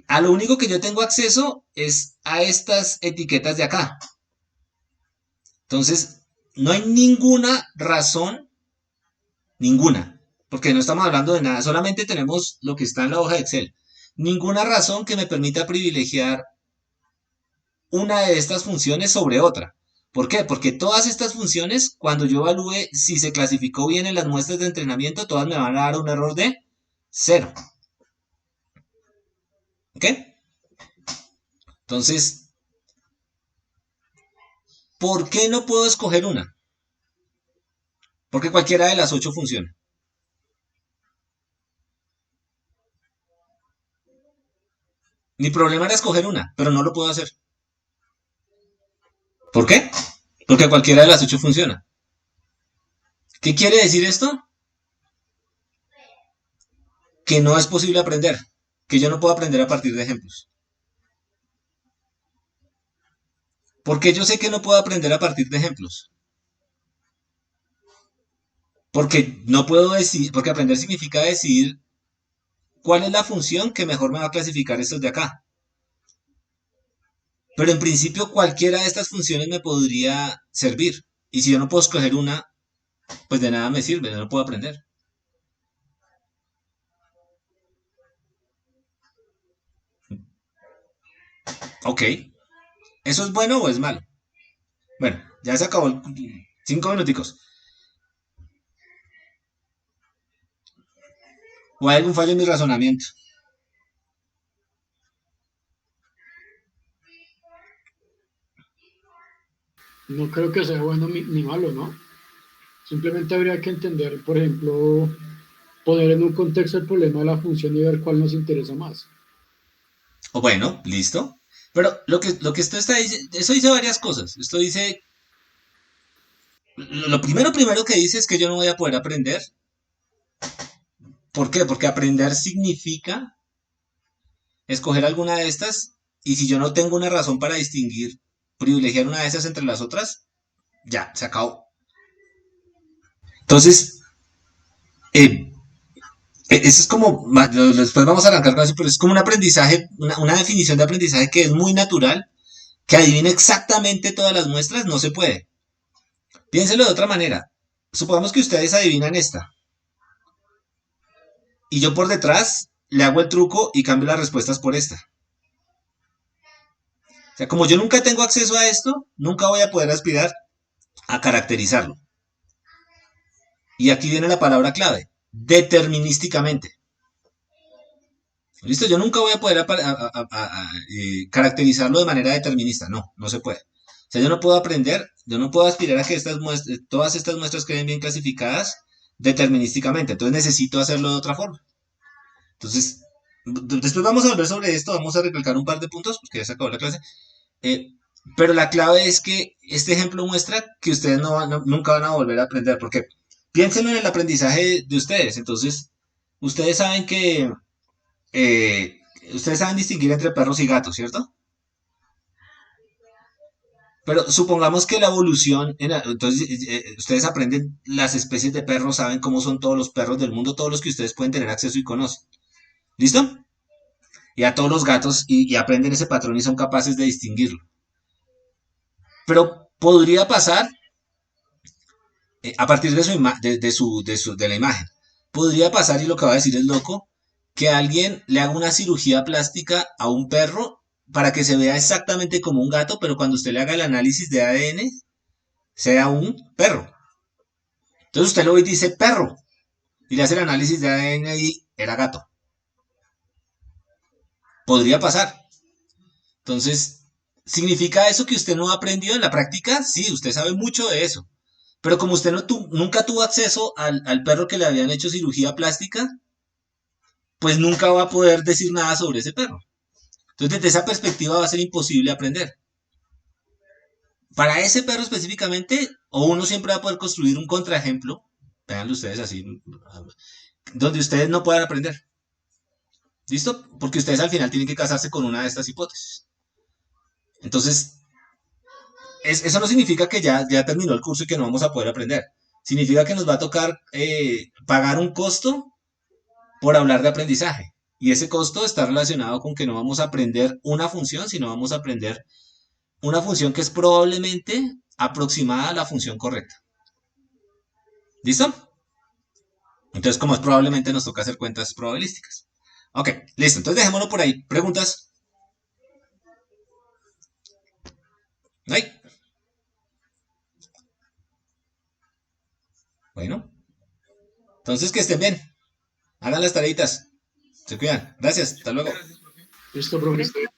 A lo único que yo tengo acceso es a estas etiquetas de acá. Entonces, no hay ninguna razón, ninguna, porque no estamos hablando de nada, solamente tenemos lo que está en la hoja de Excel. Ninguna razón que me permita privilegiar una de estas funciones sobre otra. ¿Por qué? Porque todas estas funciones, cuando yo evalúe si se clasificó bien en las muestras de entrenamiento, todas me van a dar un error de 0. ¿Ok? Entonces, ¿por qué no puedo escoger una? Porque cualquiera de las 8 funciona. Mi problema era escoger una, pero no lo puedo hacer. ¿Por qué? Porque cualquiera de las 8 funciona. ¿Qué quiere decir esto? Que no es posible aprender, que yo no puedo aprender a partir de ejemplos. ¿Por qué yo sé que no puedo aprender a partir de ejemplos? Porque no puedo decidir, porque aprender significa decidir cuál es la función que mejor me va a clasificar estos de acá. Pero en principio cualquiera de estas funciones me podría servir. Y si yo no puedo escoger una, pues de nada me sirve, no puedo aprender. Ok. ¿Eso es bueno o es malo? Bueno, ya se acabó 5 minuticos. ¿O hay algún fallo en mi razonamiento? No creo que sea bueno ni malo, ¿no? Simplemente habría que entender, por ejemplo, poner en un contexto el problema de la función y ver cuál nos interesa más. O bueno, listo. Pero lo que esto está diciendo, eso dice varias cosas. Esto dice, lo primero que dice es que yo no voy a poder aprender. ¿Por qué? Porque aprender significa escoger alguna de estas y si yo no tengo una razón para distinguir, privilegiar una de esas entre las otras, ya, se acabó. Entonces, eso es como, después vamos a arrancar con eso, pero es como un aprendizaje, una definición de aprendizaje que es muy natural, que adivine exactamente todas las muestras, no se puede. Piénselo de otra manera. Supongamos que ustedes adivinan esta. Y yo por detrás le hago el truco y cambio las respuestas por esta. O sea, como yo nunca tengo acceso a esto, nunca voy a poder aspirar a caracterizarlo. Y aquí viene la palabra clave, determinísticamente. ¿Listo? Yo nunca voy a poder caracterizarlo de manera determinista. No, no se puede. O sea, yo no puedo aprender, yo no puedo aspirar a que todas estas muestras queden bien clasificadas determinísticamente. Entonces necesito hacerlo de otra forma. Entonces, después vamos a volver sobre esto, vamos a recalcar un par de puntos, porque ya se acabó la clase. Pero la clave es que este ejemplo muestra que ustedes nunca van a volver a aprender, porque piensen en el aprendizaje de ustedes. Entonces, ustedes saben que ustedes saben distinguir entre perros y gatos, ¿cierto? Pero supongamos que la evolución, entonces ustedes aprenden las especies de perros, saben cómo son todos los perros del mundo, todos los que ustedes pueden tener acceso y conocen. ¿Listo? Y a todos los gatos y aprenden ese patrón y son capaces de distinguirlo. Pero podría pasar, a partir de la imagen, podría pasar, y lo que va a decir el loco, que alguien le haga una cirugía plástica a un perro para que se vea exactamente como un gato, pero cuando usted le haga el análisis de ADN, sea un perro. Entonces usted lo ve y dice perro, y le hace el análisis de ADN y era gato. Podría pasar. Entonces, ¿significa eso que usted no ha aprendido en la práctica? Sí, usted sabe mucho de eso. Pero como usted nunca tuvo acceso al perro que le habían hecho cirugía plástica, pues nunca va a poder decir nada sobre ese perro. Entonces, desde esa perspectiva va a ser imposible aprender. Para ese perro específicamente, o uno siempre va a poder construir un contraejemplo, véanlo ustedes así, donde ustedes no puedan aprender. ¿Listo? Porque ustedes al final tienen que casarse con una de estas hipótesis. Entonces, eso no significa que ya terminó el curso y que no vamos a poder aprender. Significa que nos va a tocar pagar un costo por hablar de aprendizaje. Y ese costo está relacionado con que no vamos a aprender una función, sino vamos a aprender una función que es probablemente aproximada a la función correcta. ¿Listo? Entonces, como es probablemente, nos toca hacer cuentas probabilísticas. Ok, listo. Entonces, dejémoslo por ahí. ¿Preguntas? ¿No hay? Bueno, entonces que estén bien. Hagan las tareitas. Se cuidan. Gracias. Hasta luego. Listo, profesor.